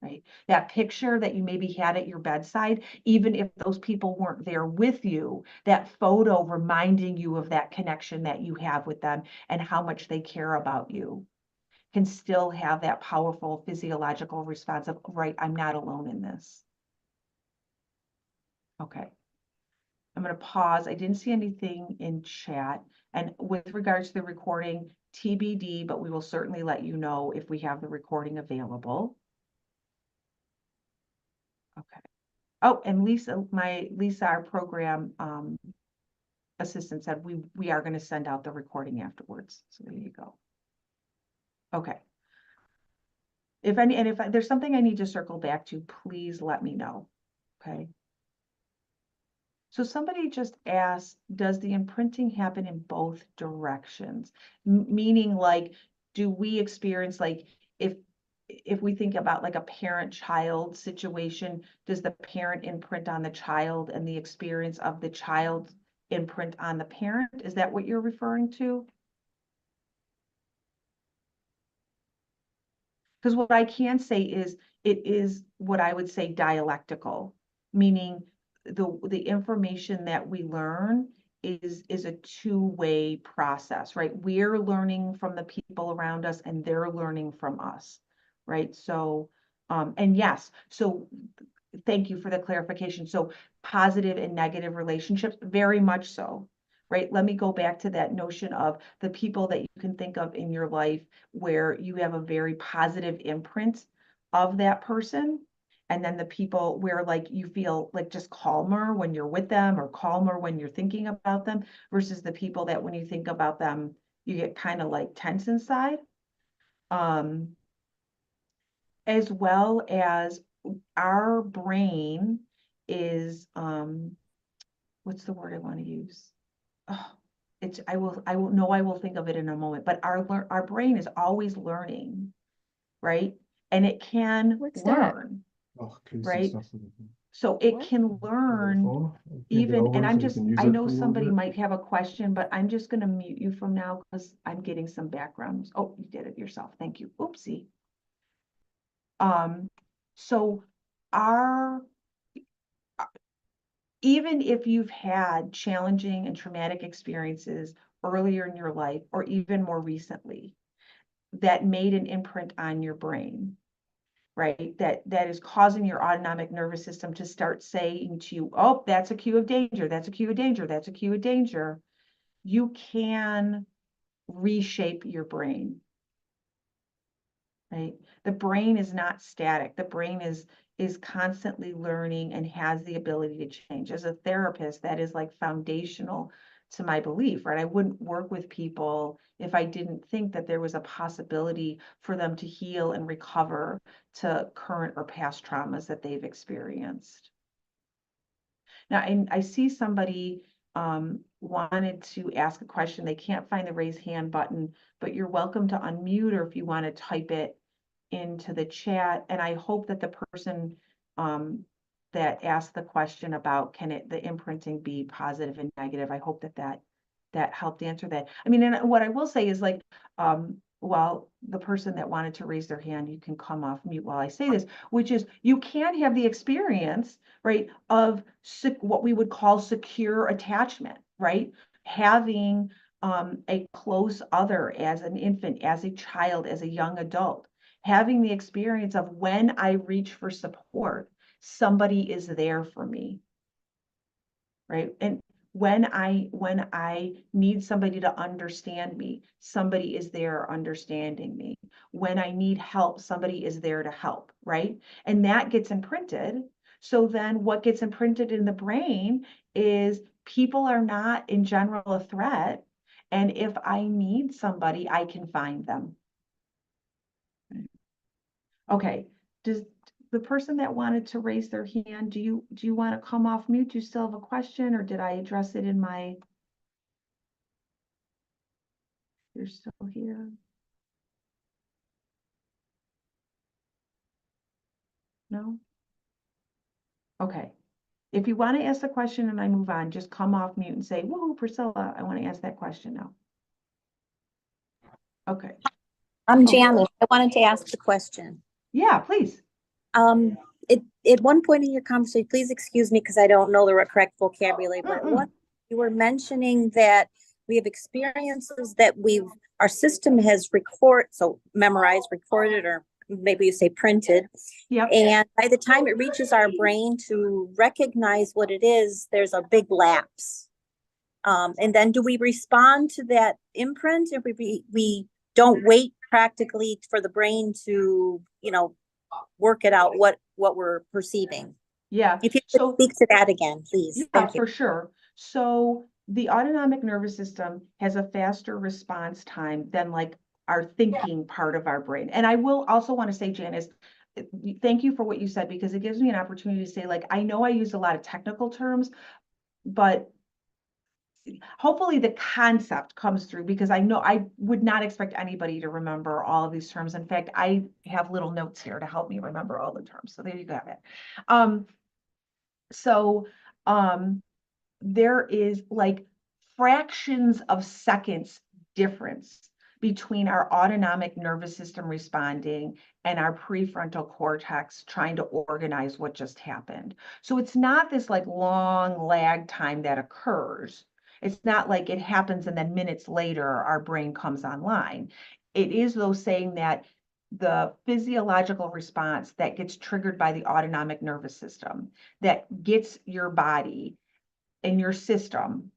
Right? That picture that you maybe had at your bedside, even if those people weren't there with you, that photo reminding you of that connection that you have with them and how much they care about you can still have that powerful physiological response of, right, I'm not alone in this. Okay. I'm going to pause. I didn't see anything in chat. And with regards to the recording, TBD, but we will certainly let you know if we have the recording available. Okay. Oh, and Lisa, our program assistant said we are going to send out the recording afterwards. So there you go. Okay. If there's something I need to circle back to, please let me know. Okay. So somebody just asked, does the imprinting happen in both directions? Meaning like, do we experience like, if we think about like a parent-child situation, does the parent imprint on the child and the experience of the child imprint on the parent? Is that what you're referring to? Because what I can say is it is what I would say dialectical, meaning the information that we learn is a two-way process, right? We're learning from the people around us and they're learning from us, right? So, and yes, so thank you for the clarification. So positive and negative relationships, very much so, right? Let me go back to that notion of the people that you can think of in your life where you have a very positive imprint of that person. And then the people where like you feel like just calmer when you're with them or calmer when you're thinking about them versus the people that when you think about them, you get kind of like tense inside. Um, as well as our brain is what's the word I want to use? Oh, it's I will think of it in a moment, but our brain is always learning, right? And it can What's that? learn, Oh, acoustic right? stuff. So it What? can learn Take it even, and over so you can use I it know for a little somebody bit. might have a question, but I'm just going to mute you from now because I'm getting some background. Oh, you did it yourself. Thank you. Oopsie. So our even if you've had challenging and traumatic experiences earlier in your life or even more recently that made an imprint on your brain, right? That is causing your autonomic nervous system to start saying to you, oh, that's a cue of danger, that's a cue of danger, that's a cue of danger. You can reshape your brain, right? The brain is not static. The brain is constantly learning and has the ability to change. As a therapist, that is like foundational to my belief, right? I wouldn't work with people if I didn't think that there was a possibility for them to heal and recover to current or past traumas that they've experienced. Now, I see somebody wanted to ask a question. They can't find the raise hand button, but you're welcome to unmute or if you want to type it into the chat. And I hope that the person that asked the question about can the imprinting be positive and negative, I hope that helped answer that. I mean, and what I will say is like, while the person that wanted to raise their hand, you can come off mute while I say this, which is you can have the experience, right, of what we would call secure attachment, right? Having a close other as an infant, as a child, as a young adult, having the experience of when I reach for support, somebody is there for me, right? And when I need somebody to understand me, somebody is there understanding me. When I need help, somebody is there to help, right? And that gets imprinted. So then what gets imprinted in the brain is people are not in general a threat. And if I need somebody, I can find them. Okay, does the person that wanted to raise their hand, do you want to come off mute? Do you still have a question or did I address it in my, you're still here? No? Okay. If you want to ask the question and I move on, just come off mute and say, woohoo, Priscilla, I want to ask that question now. Okay. I'm Okay. Janice. I wanted to ask the question. Yeah, please. At one point in your conversation, please excuse me because I don't know the correct vocabulary, but Mm-mm. what you were mentioning that we have experiences that our system has memorized, recorded, or maybe you say printed. Yep. And by the time it reaches our brain to recognize what it is, there's a big lapse. And then do we respond to that imprint if we don't wait practically for the brain to, work it out what we're perceiving? Yeah. If you could So speak to that again, please. yeah, Thank you. for sure. So the autonomic nervous system has a faster response time than like our thinking part of our brain. And I will also want to say, Janice, thank you for what you said because it gives me an opportunity to say, like, I know I use a lot of technical terms, but hopefully the concept comes through, because I know I would not expect anybody to remember all of these terms. In fact, I have little notes here to help me remember all the terms. So there you have it. So there is like fractions of seconds difference between our autonomic nervous system responding and our prefrontal cortex trying to organize what just happened. So it's not this like long lag time that occurs. It's not like it happens and then minutes later our brain comes online. It is though saying that the physiological response that gets triggered by the autonomic nervous system that gets your body and your system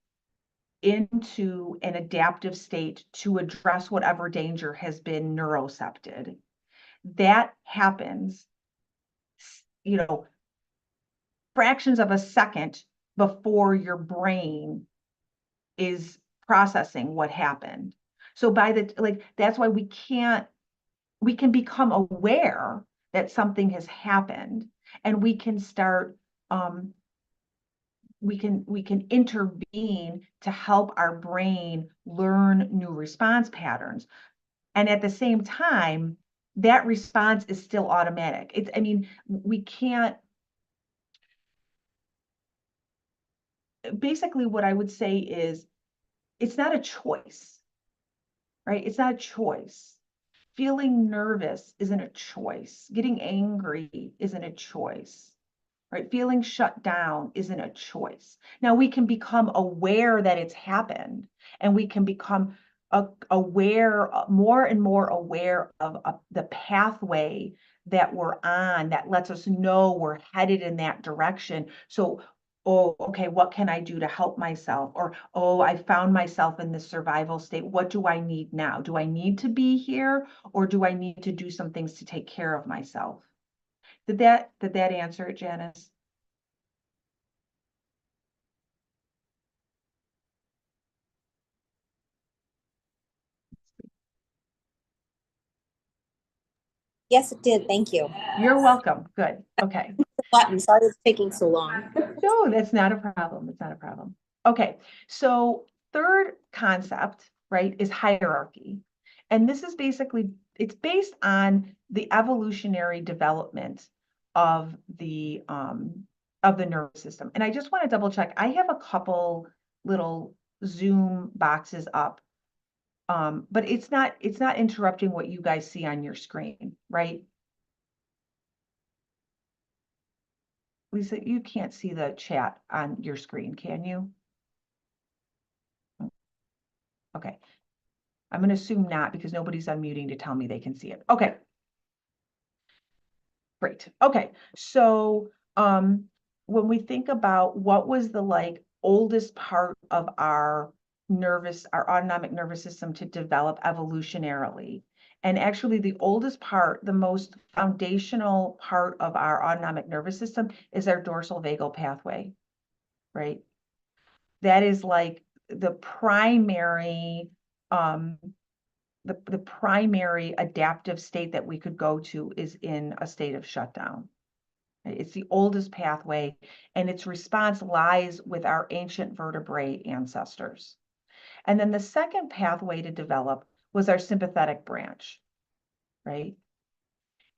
into an adaptive state to address whatever danger has been neurocepted. That happens, fractions of a second before your brain is processing what happened. So that's why we can become aware that something has happened, and we can start we can intervene to help our brain learn new response patterns. And at the same time, that response is still automatic. We can't, basically what I would say is it's not a choice, right? It's not a choice. Feeling nervous isn't a choice. Getting angry isn't a choice. Right? Feeling shut down isn't a choice. Now we can become aware that it's happened, and we can become aware, more and more aware of the pathway that we're on that lets us know we're headed in that direction. So, oh, okay, what can I do to help myself? Or, oh, I found myself in this survival state. What do I need now? Do I need to be here, or do I need to do some things to take care of myself? Did that answer it, Janice? Yes, it did. Thank you. You're welcome. Good. Okay. Button. Sorry it's taking so long. No, that's not a problem. It's not a problem. Okay. So third concept, right, is hierarchy. And this is basically, it's based on the evolutionary development of the nervous system. And I just want to double check. I have a couple little Zoom boxes up. But it's not interrupting what you guys see on your screen, right? Lisa, you can't see the chat on your screen, can you? Okay. I'm going to assume not, because nobody's unmuting to tell me they can see it. Okay. Great. Okay. So when we think about what was the oldest part of our autonomic nervous system to develop evolutionarily, and actually the oldest part, the most foundational part of our autonomic nervous system is our dorsal vagal pathway, right? That is like the primary the primary adaptive state that we could go to is in a state of shutdown. It's the oldest pathway, and its response lies with our ancient vertebrate ancestors. And then the second pathway to develop was our sympathetic branch, right?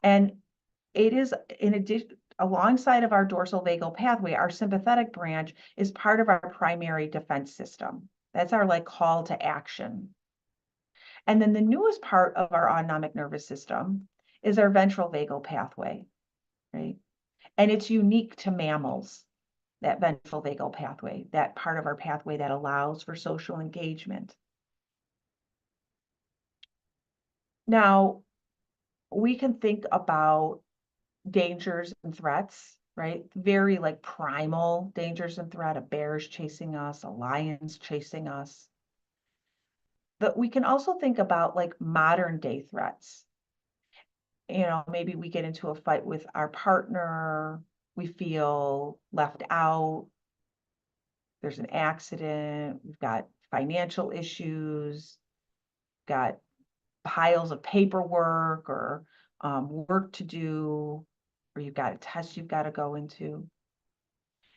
And it is, in addition, alongside of our dorsal vagal pathway, our sympathetic branch is part of our primary defense system. That's our call to action. And then the newest part of our autonomic nervous system is our ventral vagal pathway, right? And it's unique to mammals, that ventral vagal pathway, that part of our pathway that allows for social engagement. Now, we can think about dangers and threats, right? Very primal dangers and threat. A bear's chasing us, a lion's chasing us. But we can also think about modern day threats. Maybe we get into a fight with our partner, we feel left out, there's an accident, we've got financial issues, got piles of paperwork or work to do, or you've got a test you've got to go into.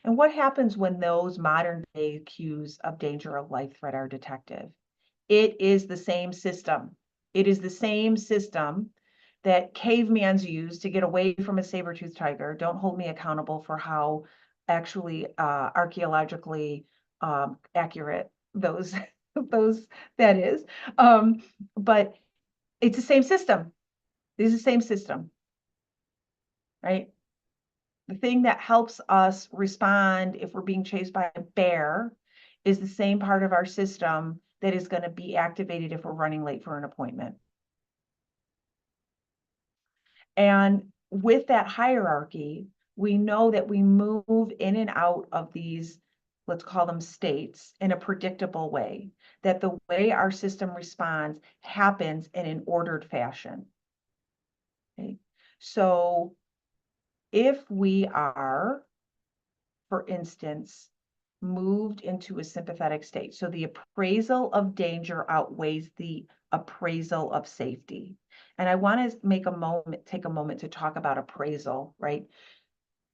And what happens when those modern day cues of danger of life threat are detected? It is the same system. It is the same system that cavemans used to get away from a saber-toothed tiger. Don't hold me accountable for how actually archaeologically accurate those those that is. But it's the same system. It's the same system, right? The thing that helps us respond if we're being chased by a bear is the same part of our system that is going to be activated if we're running late for an appointment. And with that hierarchy, we know that we move in and out of these, let's call them states, in a predictable way, that the way our system responds happens in an ordered fashion. Okay? So if we are, for instance, moved into a sympathetic state, so the appraisal of danger outweighs the appraisal of safety. And I want to take a moment to talk about appraisal, right?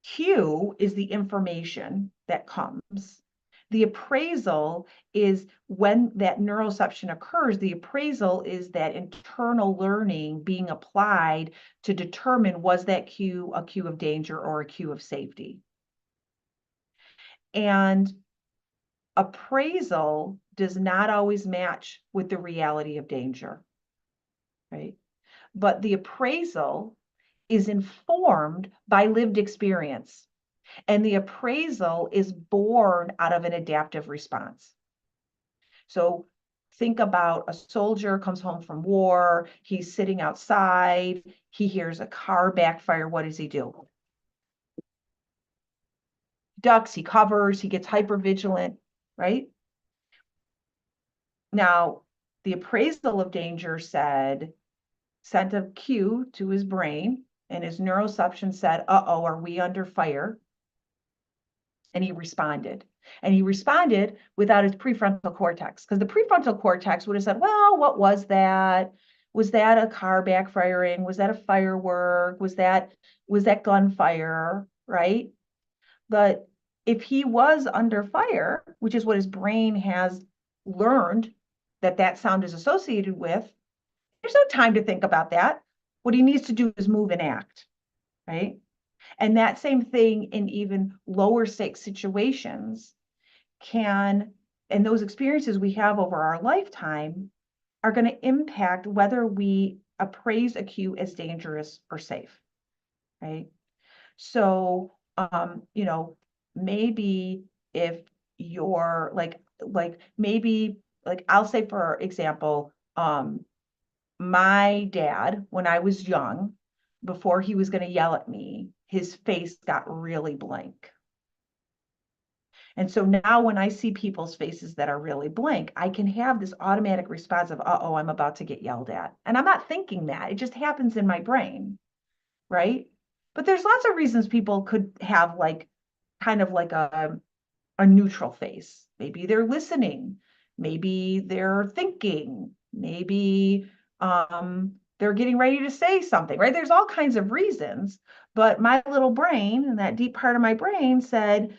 Q is the information that comes. The appraisal is when that neuroception occurs. The appraisal is that internal learning being applied to determine, was that cue a cue of danger or a cue of safety? And appraisal does not always match with the reality of danger, right? But the appraisal is informed by lived experience. And the appraisal is born out of an adaptive response. So think about a soldier comes home from war, he's sitting outside, he hears a car backfire. What does he do? Ducks, he covers, he gets hypervigilant, right? Now, the appraisal of danger sent a cue to his brain, and his neuroception said, uh-oh, are we under fire? And he responded. And he responded without his prefrontal cortex, because the prefrontal cortex would have said, well, what was that? Was that a car backfiring? Was that a firework? Was that gunfire, right? But if he was under fire, which is what his brain has learned that sound is associated with, there's no time to think about that. What he needs to do is move and act, right? And that same thing in even lower stakes situations and those experiences we have over our lifetime are going to impact whether we appraise a cue as dangerous or safe, right? So, maybe if you're maybe I'll say, for example, my dad, when I was young, before he was going to yell at me, his face got really blank. And so now when I see people's faces that are really blank, I can have this automatic response of, uh-oh, I'm about to get yelled at. And I'm not thinking that. It just happens in my brain, right? But there's lots of reasons people could have kind of like a neutral face. Maybe they're listening. Maybe they're thinking. Maybe they're getting ready to say something, right? There's all kinds of reasons. But my little brain, and that deep part of my brain said,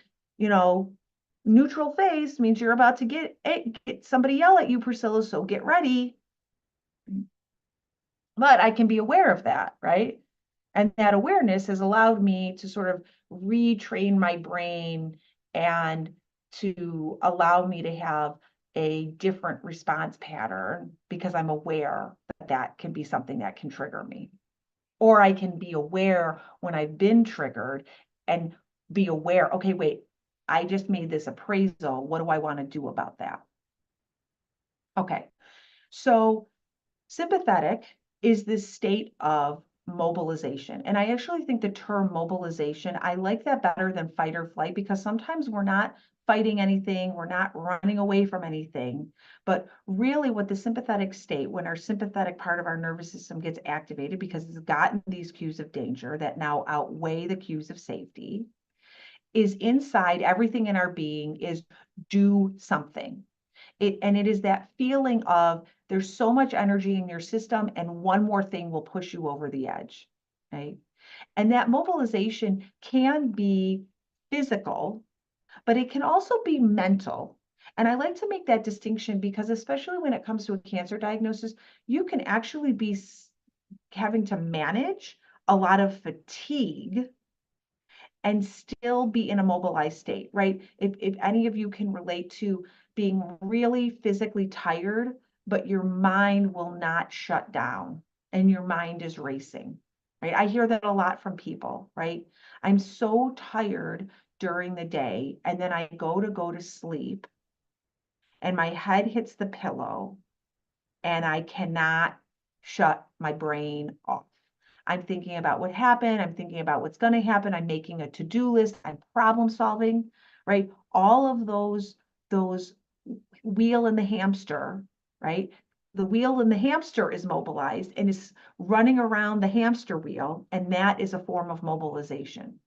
neutral face means you're about to get somebody yell at you, Priscilla, so get ready. But I can be aware of that, right? And that awareness has allowed me to sort of retrain my brain and to allow me to have a different response pattern, because I'm aware that can be something that can trigger me. Or I can be aware when I've been triggered and be aware, okay, wait, I just made this appraisal. What do I want to do about that? Okay, so sympathetic is this state of mobilization. And I actually think the term mobilization, I like that better than fight or flight, because sometimes we're not fighting anything, we're not running away from anything. But really what the sympathetic state, when our sympathetic part of our nervous system gets activated because it's gotten these cues of danger that now outweigh the cues of safety, is inside everything in our being is do something. It is that feeling of there's so much energy in your system and one more thing will push you over the edge, right? And that mobilization can be physical, but it can also be mental. And I like to make that distinction because especially when it comes to a cancer diagnosis, you can actually be having to manage a lot of fatigue and still be in a mobilized state, right? If any of you can relate to being really physically tired, but your mind will not shut down and your mind is racing, right? I hear that a lot from people, right? I'm so tired during the day, and then I go to sleep, and my head hits the pillow, and I cannot shut my brain off. I'm thinking about what happened. I'm thinking about what's going to happen. I'm making a to-do list. I'm problem solving, right? All of those wheel in the hamster, right? The wheel in the hamster is mobilized and is running around the hamster wheel, and that is a form of mobilization.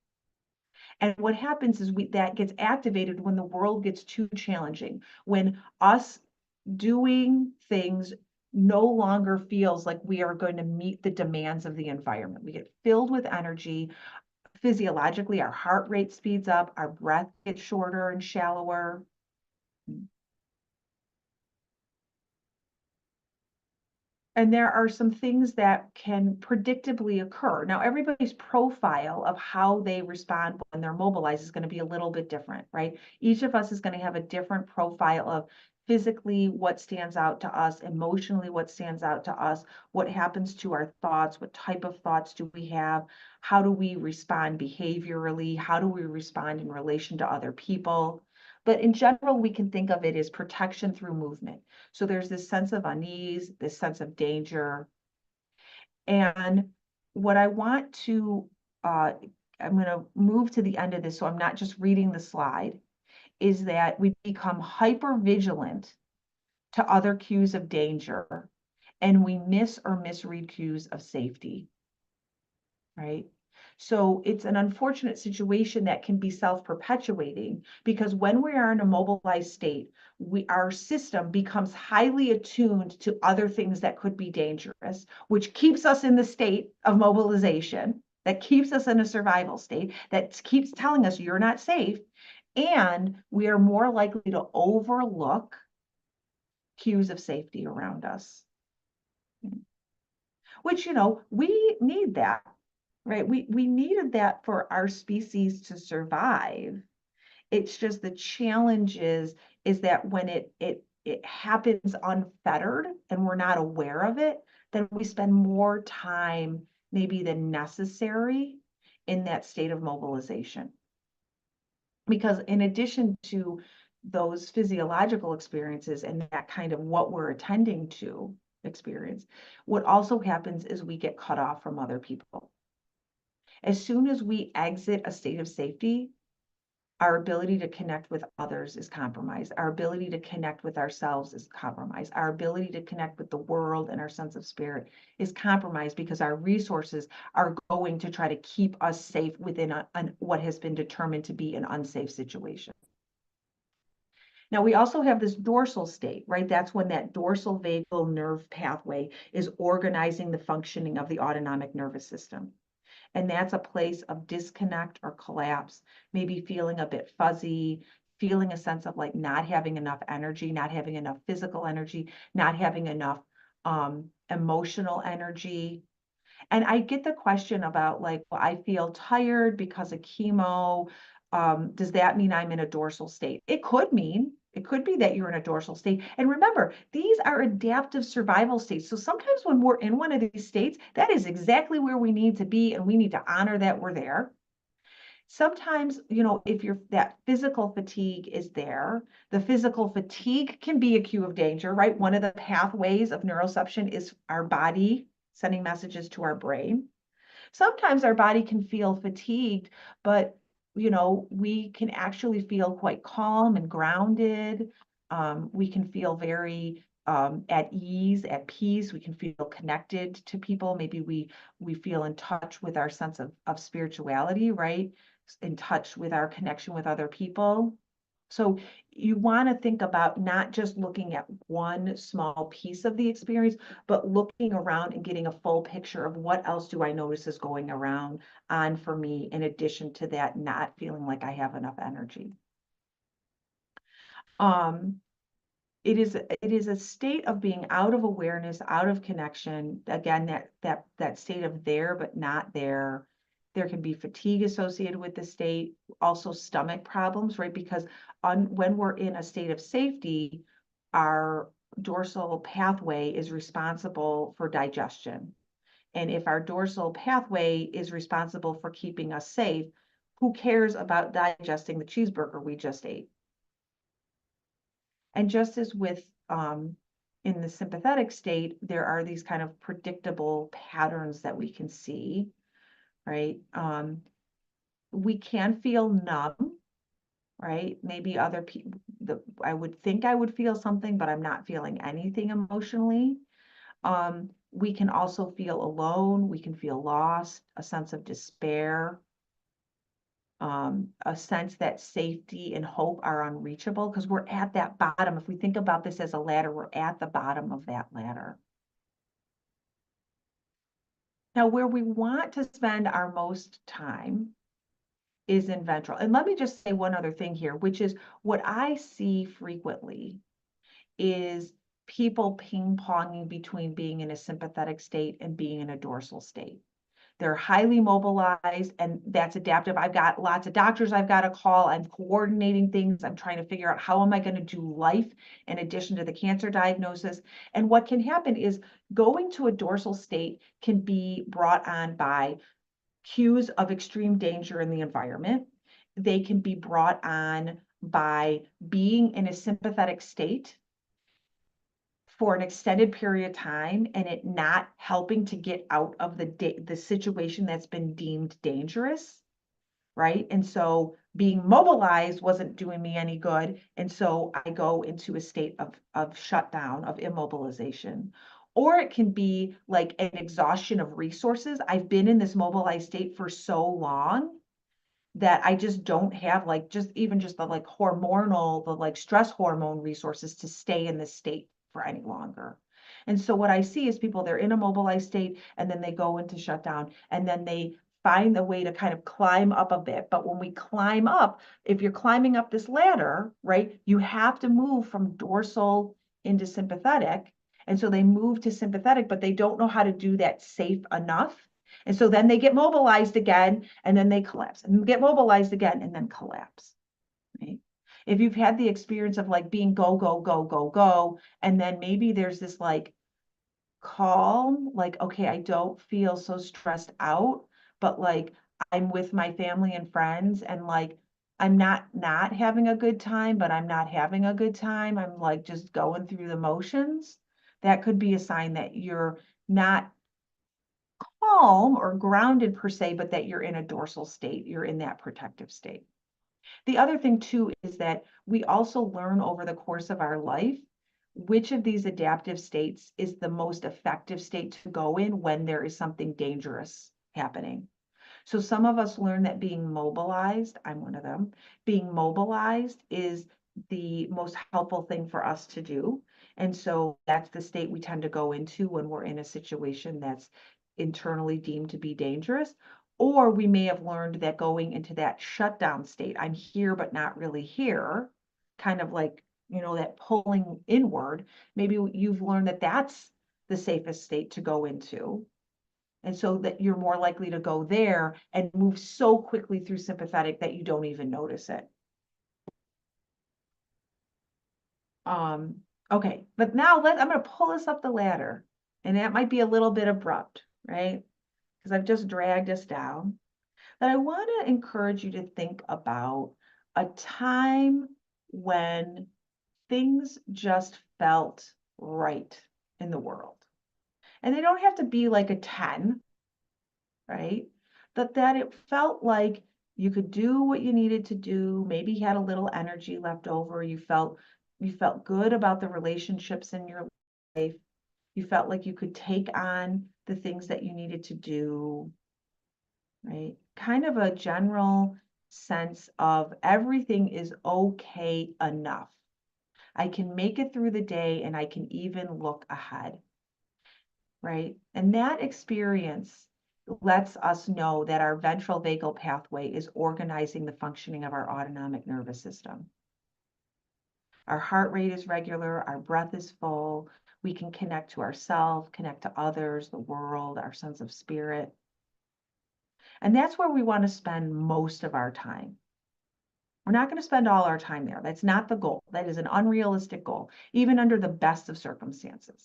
And what happens is that gets activated when the world gets too challenging, when us doing things no longer feels like we are going to meet the demands of the environment. We get filled with energy. Physiologically, our heart rate speeds up, our breath gets shorter and shallower. And there are some things that can predictably occur. Now, everybody's profile of how they respond when they're mobilized is going to be a little bit different, right? Each of us is going to have a different profile of physically what stands out to us, emotionally what stands out to us, what happens to our thoughts, what type of thoughts do we have, how do we respond behaviorally, how do we respond in relation to other people. But in general, we can think of it as protection through movement. So there's this sense of unease, this sense of danger. And what I want to, I'm going to move to the end of this so I'm not just reading the slide, is that we become hyper vigilant to other cues of danger and we miss or misread cues of safety, right? So it's an unfortunate situation that can be self-perpetuating because when we are in a mobilized state, our system becomes highly attuned to other things that could be dangerous, which keeps us in the state of mobilization, that keeps us in a survival state, that keeps telling us you're not safe. And we are more likely to overlook cues of safety around us, which, we need that. Right? We needed that for our species to survive. It's just the challenge is that when it happens unfettered and we're not aware of it, then we spend more time maybe than necessary in that state of mobilization. Because in addition to those physiological experiences and that kind of what we're attending to experience, what also happens is we get cut off from other people. As soon as we exit a state of safety, our ability to connect with others is compromised. Our ability to connect with ourselves is compromised. Our ability to connect with the world and our sense of spirit is compromised because our resources are going to try to keep us safe within what has been determined to be an unsafe situation. Now, we also have this dorsal state, right? That's when that dorsal vagal nerve pathway is organizing the functioning of the autonomic nervous system. And that's a place of disconnect or collapse, maybe feeling a bit fuzzy, feeling a sense of like not having enough energy, not having enough physical energy, not having enough emotional energy. And I get the question about like, well, I feel tired because of chemo. Does that mean I'm in a dorsal state? It could be that you're in a dorsal state. And remember, these are adaptive survival states. So sometimes when we're in one of these states, that is exactly where we need to be, and we need to honor that we're there. Sometimes, if that physical fatigue is there, the physical fatigue can be a cue of danger, right? One of the pathways of neuroception is our body sending messages to our brain. Sometimes our body can feel fatigued, but we can actually feel quite calm and grounded. We can feel very at ease, at peace. We can feel connected to people. Maybe we feel in touch with our sense of spirituality, right? In touch with our connection with other people. So you want to think about not just looking at one small piece of the experience, but looking around and getting a full picture of what else do I notice is going around on for me, in addition to that, not feeling like I have enough energy. It is a state of being out of awareness, out of connection. Again, that state of there but not there. There can be fatigue associated with the state, also stomach problems, right? Because when we're in a state of safety, our dorsal pathway is responsible for digestion. And if our dorsal pathway is responsible for keeping us safe, who cares about digesting the cheeseburger we just ate? And just as with in the sympathetic state, there are these kind of predictable patterns that we can see, right? We can feel numb, right? Maybe other people, I would think I would feel something, but I'm not feeling anything emotionally. We can also feel alone. We can feel lost, a sense of despair, a sense that safety and hope are unreachable because we're at that bottom. If we think about this as a ladder, we're at the bottom of that ladder. Now, where we want to spend our most time is in ventral. And let me just say one other thing here, which is what I see frequently is people ping-ponging between being in a sympathetic state and being in a dorsal state. They're highly mobilized, and that's adaptive. I've got lots of doctors I've got to call. I'm coordinating things. I'm trying to figure out how am I going to do life in addition to the cancer diagnosis. And what can happen is going to a dorsal state can be brought on by cues of extreme danger in the environment. They can be brought on by being in a sympathetic state for an extended period of time and it not helping to get out of the situation that's been deemed dangerous, right? And so being mobilized wasn't doing me any good. And so I go into a state of shutdown, of immobilization. Or it can be like an exhaustion of resources. I've been in this mobilized state for so long that I just don't have like just the like hormonal, the like stress hormone resources to stay in this state for any longer. And so what I see is people, they're in a mobilized state and then they go into shutdown and then they find a way to kind of climb up a bit. But when we climb up, if you're climbing up this ladder, right, you have to move from dorsal into sympathetic. And so they move to sympathetic, but they don't know how to do that safe enough. And so then they get mobilized again, and then they collapse, and get mobilized again, and then collapse, right? If you've had the experience of like being go, go, go, go, go, and then maybe there's this like calm, like, okay, I don't feel so stressed out, but like I'm with my family and friends, and like I'm not having a good time, but I'm not having a good time. I'm like just going through the motions. That could be a sign that you're not calm or grounded per se, but that you're in a dorsal state, you're in that protective state. The other thing too is that we also learn over the course of our life which of these adaptive states is the most effective state to go in when there is something dangerous happening. So some of us learn that being mobilized, I'm one of them, being mobilized is the most helpful thing for us to do. And so that's the state we tend to go into when we're in a situation that's internally deemed to be dangerous. Or we may have learned that going into that shutdown state, I'm here but not really here, kind of like, that pulling inward. Maybe you've learned that that's the safest state to go into. And so that you're more likely to go there and move so quickly through sympathetic that you don't even notice it. Okay, but now I'm going to pull us up the ladder. And that might be a little bit abrupt, right? Because I've just dragged us down. But I want to encourage you to think about a time when things just felt right in the world. And they don't have to be like a 10, right? But that it felt like you could do what you needed to do, maybe you had a little energy left over, you felt good about the relationships in your life, you felt like you could take on the things that you needed to do, right? Kind of a general sense of everything is okay enough. I can make it through the day and I can even look ahead, right? And that experience lets us know that our ventral vagal pathway is organizing the functioning of our autonomic nervous system. Our heart rate is regular, our breath is full, we can connect to ourselves, connect to others, the world, our sense of spirit. And that's where we want to spend most of our time. We're not going to spend all our time there. That's not the goal. That is an unrealistic goal, even under the best of circumstances.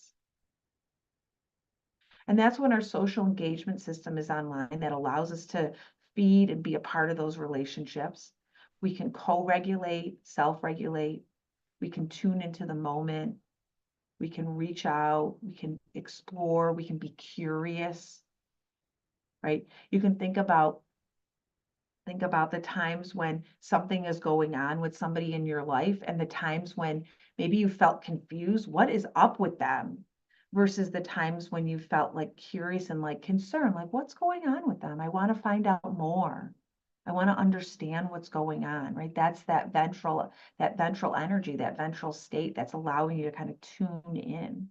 And that's when our social engagement system is online that allows us to feed and be a part of those relationships. We can co-regulate, self-regulate. We can tune into the moment. We can reach out. We can explore. We can be curious, right? You can think about the times when something is going on with somebody in your life and the times when maybe you felt confused. What is up with them? Versus the times when you felt like curious and like concerned, like what's going on with them? I want to find out more. I want to understand what's going on, right? That's that ventral energy, that ventral state that's allowing you to kind of tune in.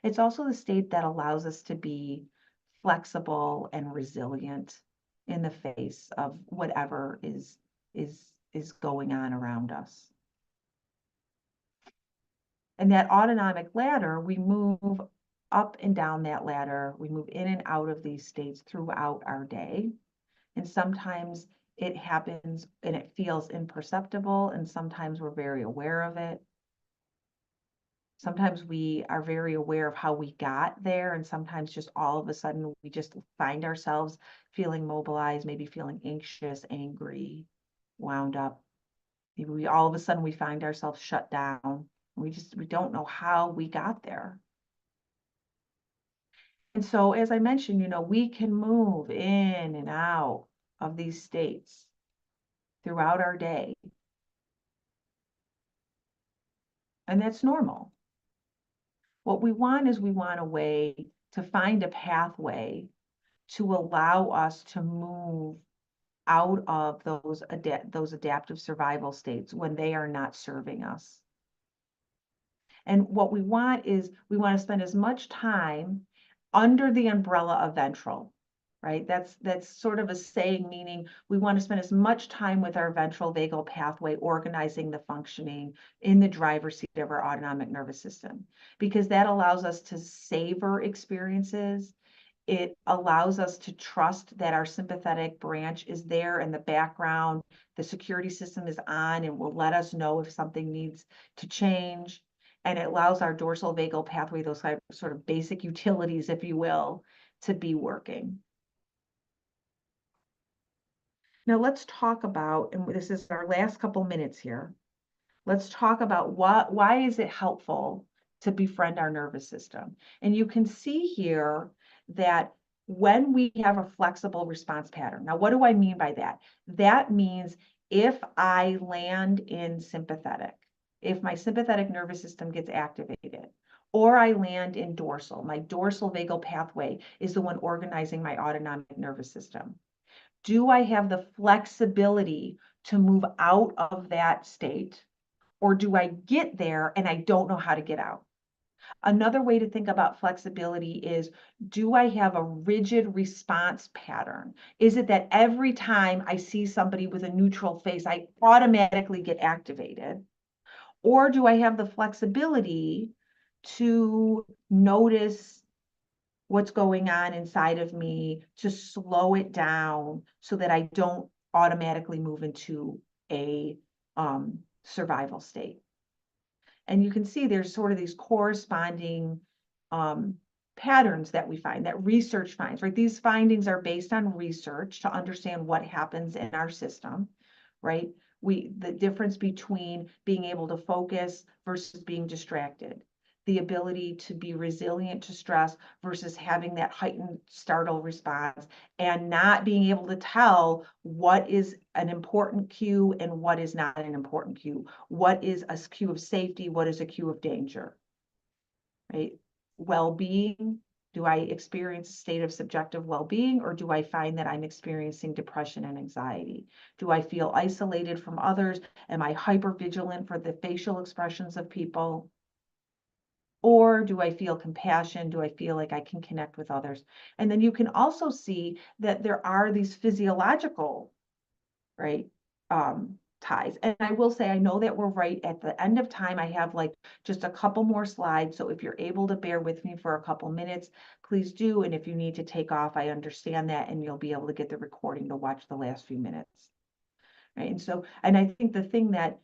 It's also the state that allows us to be flexible and resilient in the face of whatever is going on around us. And that autonomic ladder, we move up and down that ladder. We move in and out of these states throughout our day. And sometimes it happens and it feels imperceptible, and sometimes we're very aware of it. Sometimes we are very aware of how we got there, and sometimes just all of a sudden we just find ourselves feeling mobilized, maybe feeling anxious, angry, wound up. Maybe we all of a sudden we find ourselves shut down. We don't know how we got there. And so, as I mentioned, we can move in and out of these states throughout our day. And that's normal. What we want is we want a way to find a pathway to allow us to move out of those adaptive survival states when they are not serving us. And what we want is we want to spend as much time under the umbrella of ventral, right? That's sort of a saying, meaning we want to spend as much time with our ventral vagal pathway, organizing the functioning in the driver's seat of our autonomic nervous system, because that allows us to savor experiences. It allows us to trust that our sympathetic branch is there in the background. The security system is on and will let us know if something needs to change. And it allows our dorsal vagal pathway, those sort of basic utilities, if you will, to be working. Now let's talk about, and this is our last couple minutes here, let's talk about why is it helpful to befriend our nervous system. And you can see here that when we have a flexible response pattern, now what do I mean by that? That means if I land in sympathetic, if my sympathetic nervous system gets activated, or I land in dorsal, my dorsal vagal pathway is the one organizing my autonomic nervous system. Do I have the flexibility to move out of that state? Or do I get there and I don't know how to get out? Another way to think about flexibility is, do I have a rigid response pattern? Is it that every time I see somebody with a neutral face, I automatically get activated? Or do I have the flexibility to notice what's going on inside of me, to slow it down so that I don't automatically move into a survival state? And you can see there's sort of these corresponding patterns that we find, that research finds, right? These findings are based on research to understand what happens in our system, right? The difference between being able to focus versus being distracted, the ability to be resilient to stress versus having that heightened startle response, and not being able to tell what is an important cue and what is not an important cue. What is a cue of safety? What is a cue of danger, right? Well-being, do I experience a state of subjective well-being, or do I find that I'm experiencing depression and anxiety? Do I feel isolated from others? Am I hypervigilant for the facial expressions of people? Or do I feel compassion? Do I feel like I can connect with others? And then you can also see that there are these physiological, right, ties. And I will say, I know that we're right at the end of time. I have like just a couple more slides. So if you're able to bear with me for a couple minutes, please do. And if you need to take off, I understand that, and you'll be able to get the recording to watch the last few minutes. Right. And so, and I think the thing that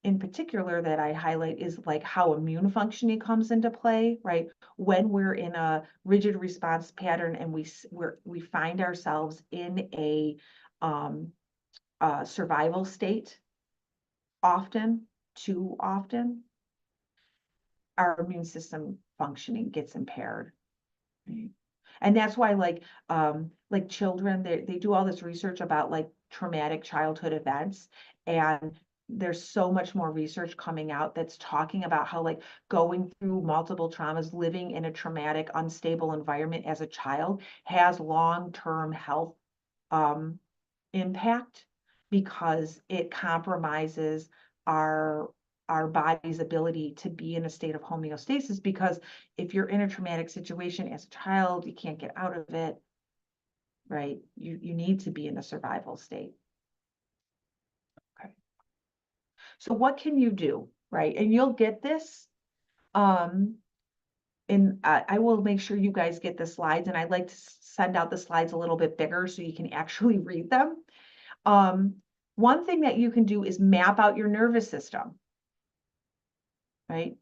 in particular that I highlight is like how immune functioning comes into play, right? When we're in a rigid response pattern and we find ourselves in a survival state, often, too often, our immune system functioning gets impaired. Right? And that's why like children, they do all this research about like traumatic childhood events, and there's so much more research coming out that's talking about how like going through multiple traumas, living in a traumatic, unstable environment as a child has long-term health impact, because it compromises our our body's ability to be in a state of homeostasis. Because if you're in a traumatic situation as a child, you can't get out of it, right? You need to be in a survival state. Okay. So what can you do, right? And you'll get this. And I will make sure you guys get the slides, and I'd like to send out the slides a little bit bigger so you can actually read them. One thing that you can do is map out your nervous system, right?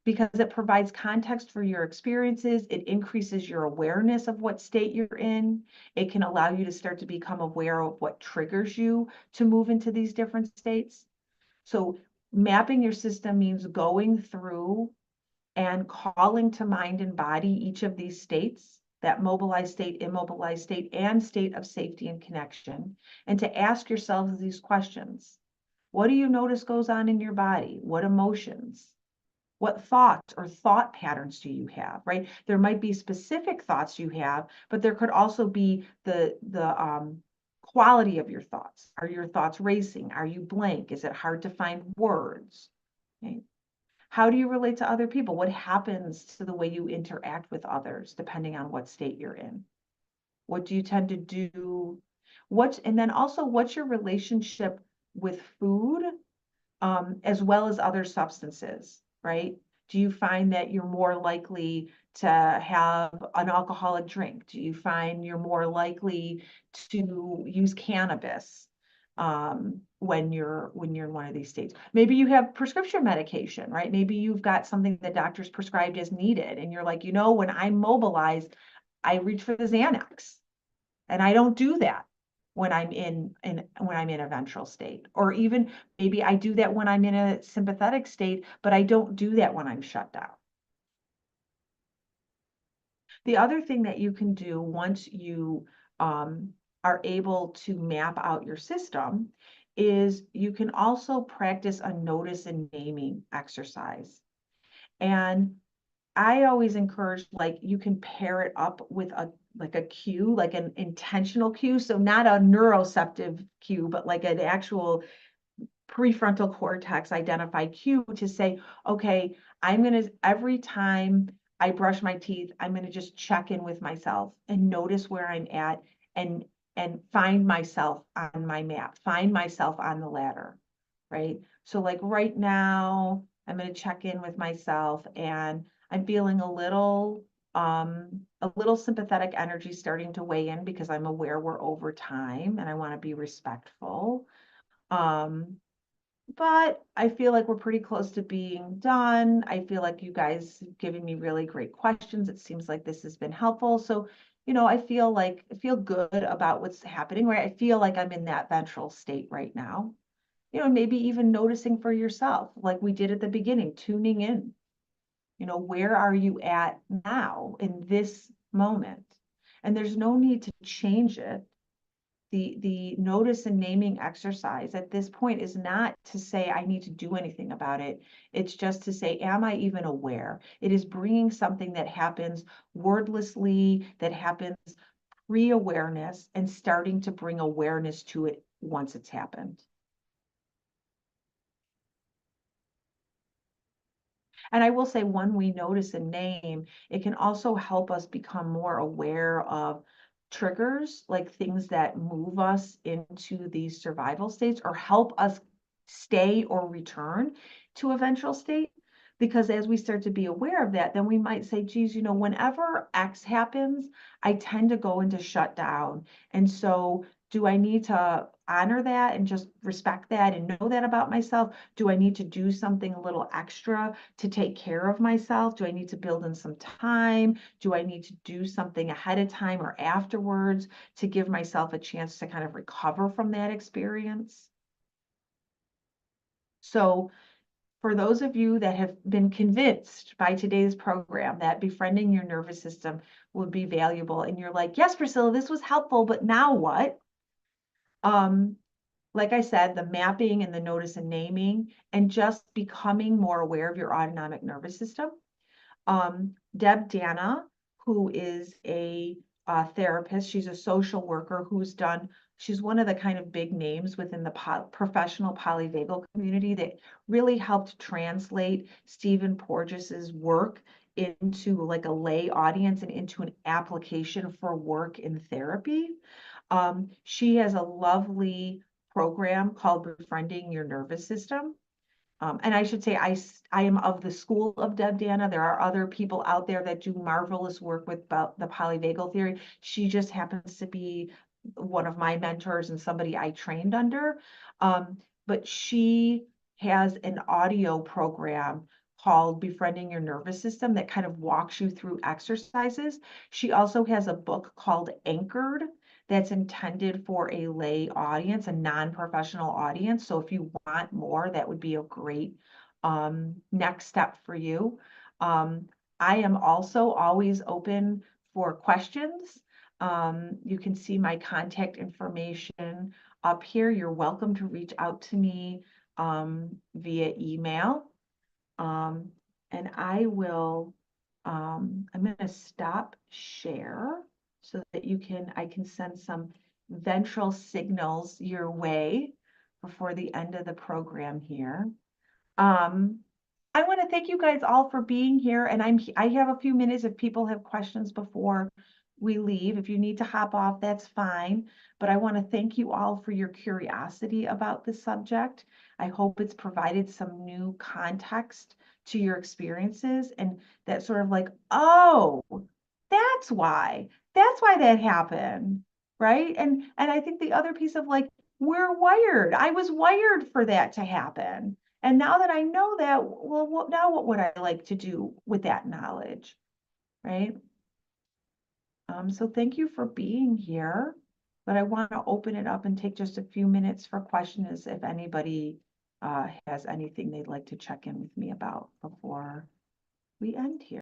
Because it provides context for your experiences. It increases your awareness of what state you're in. It can allow you to start to become aware of what triggers you to move into these different states. So mapping your system means going through and calling to mind and body each of these states, that mobilized state, immobilized state, and state of safety and connection, and to ask yourselves these questions. What do you notice goes on in your body? What emotions? What thoughts or thought patterns do you have, right? There might be specific thoughts you have, but there could also be the quality of your thoughts. Are your thoughts racing? Are you blank? Is it hard to find words? Okay. How do you relate to other people? What happens to the way you interact with others, depending on what state you're in? What do you tend to do? And then also, what's your relationship with food, as well as other substances, right? Do you find that you're more likely to have an alcoholic drink? Do you find you're more likely to use cannabis when you're in one of these states? Maybe you have prescription medication, right? Maybe you've got something the doctor's prescribed as needed, and you're like, when I'm mobilized, I reach for the Xanax, and I don't do that when I'm in a ventral state. Or even maybe I do that when I'm in a sympathetic state, but I don't do that when I'm shut down. The other thing that you can do once you are able to map out your system is you can also practice a notice and naming exercise. And I always encourage, like, you can pair it up with a cue, like an intentional cue. So not a neuroceptive cue, but like an actual prefrontal cortex identified cue to say, okay, every time I brush my teeth, I'm gonna just check in with myself and notice where I'm at, and find myself on my map, find myself on the ladder, right? So like right now, I'm gonna check in with myself, and I'm feeling a little sympathetic energy starting to weigh in, because I'm aware we're over time and I want to be respectful. But I feel like we're pretty close to being done. I feel like you guys have given me really great questions. It seems like this has been helpful. So, I feel good about what's happening, right? I feel like I'm in that ventral state right now. Maybe even noticing for yourself, like we did at the beginning, tuning in. Where are you at now in this moment? And there's no need to change it. The notice and naming exercise at this point is not to say I need to do anything about it. It's just to say, am I even aware? It is bringing something that happens wordlessly, that happens pre-awareness, and starting to bring awareness to it once it's happened. And I will say, when we notice and name, it can also help us become more aware of triggers, like things that move us into these survival states or help us stay or return to a ventral state. Because as we start to be aware of that, then we might say, geez, you know, whenever X happens, I tend to go into shutdown. And so do I need to honor that and just respect that and know that about myself? Do I need to do something a little extra to take care of myself? Do I need to build in some time? Do I need to do something ahead of time or afterwards to give myself a chance to kind of recover from that experience? So for those of you that have been convinced by today's program that befriending your nervous system would be valuable, and you're like, yes, Priscilla, this was helpful, but now what? Like I said, the mapping and the notice and naming, and just becoming more aware of your autonomic nervous system. Deb Dana, who is a therapist, she's a social worker she's one of the kind of big names within the professional polyvagal community that really helped translate Stephen Porges's work into like a lay audience and into an application for work in therapy. She has a lovely program called Befriending Your Nervous System. And I should say, I am of the school of Deb Dana. There are other people out there that do marvelous work with the polyvagal theory. She just happens to be one of my mentors and somebody I trained under. But she has an audio program called Befriending Your Nervous System that kind of walks you through exercises. She also has a book called Anchored that's intended for a lay audience, a non-professional audience. So if you want more, that would be a great next step for you. I am also always open for questions. You can see my contact information up here. You're welcome to reach out to me via email. And I will, I'm going to stop share so that I can send some ventral signals your way before the end of the program here. I want to thank you guys all for being here, and I have a few minutes if people have questions before we leave. If you need to hop off, that's fine. But I want to thank you all for your curiosity about the subject. I hope it's provided some new context to your experiences and that sort of like, oh, that's why that happened, right? And I think the other piece of like, we're wired. I was wired for that to happen. And now that I know that, well, now what would I like to do with that knowledge, right? So thank you for being here, but I want to open it up and take just a few minutes for questions if anybody has anything they'd like to check in with me about before we end here.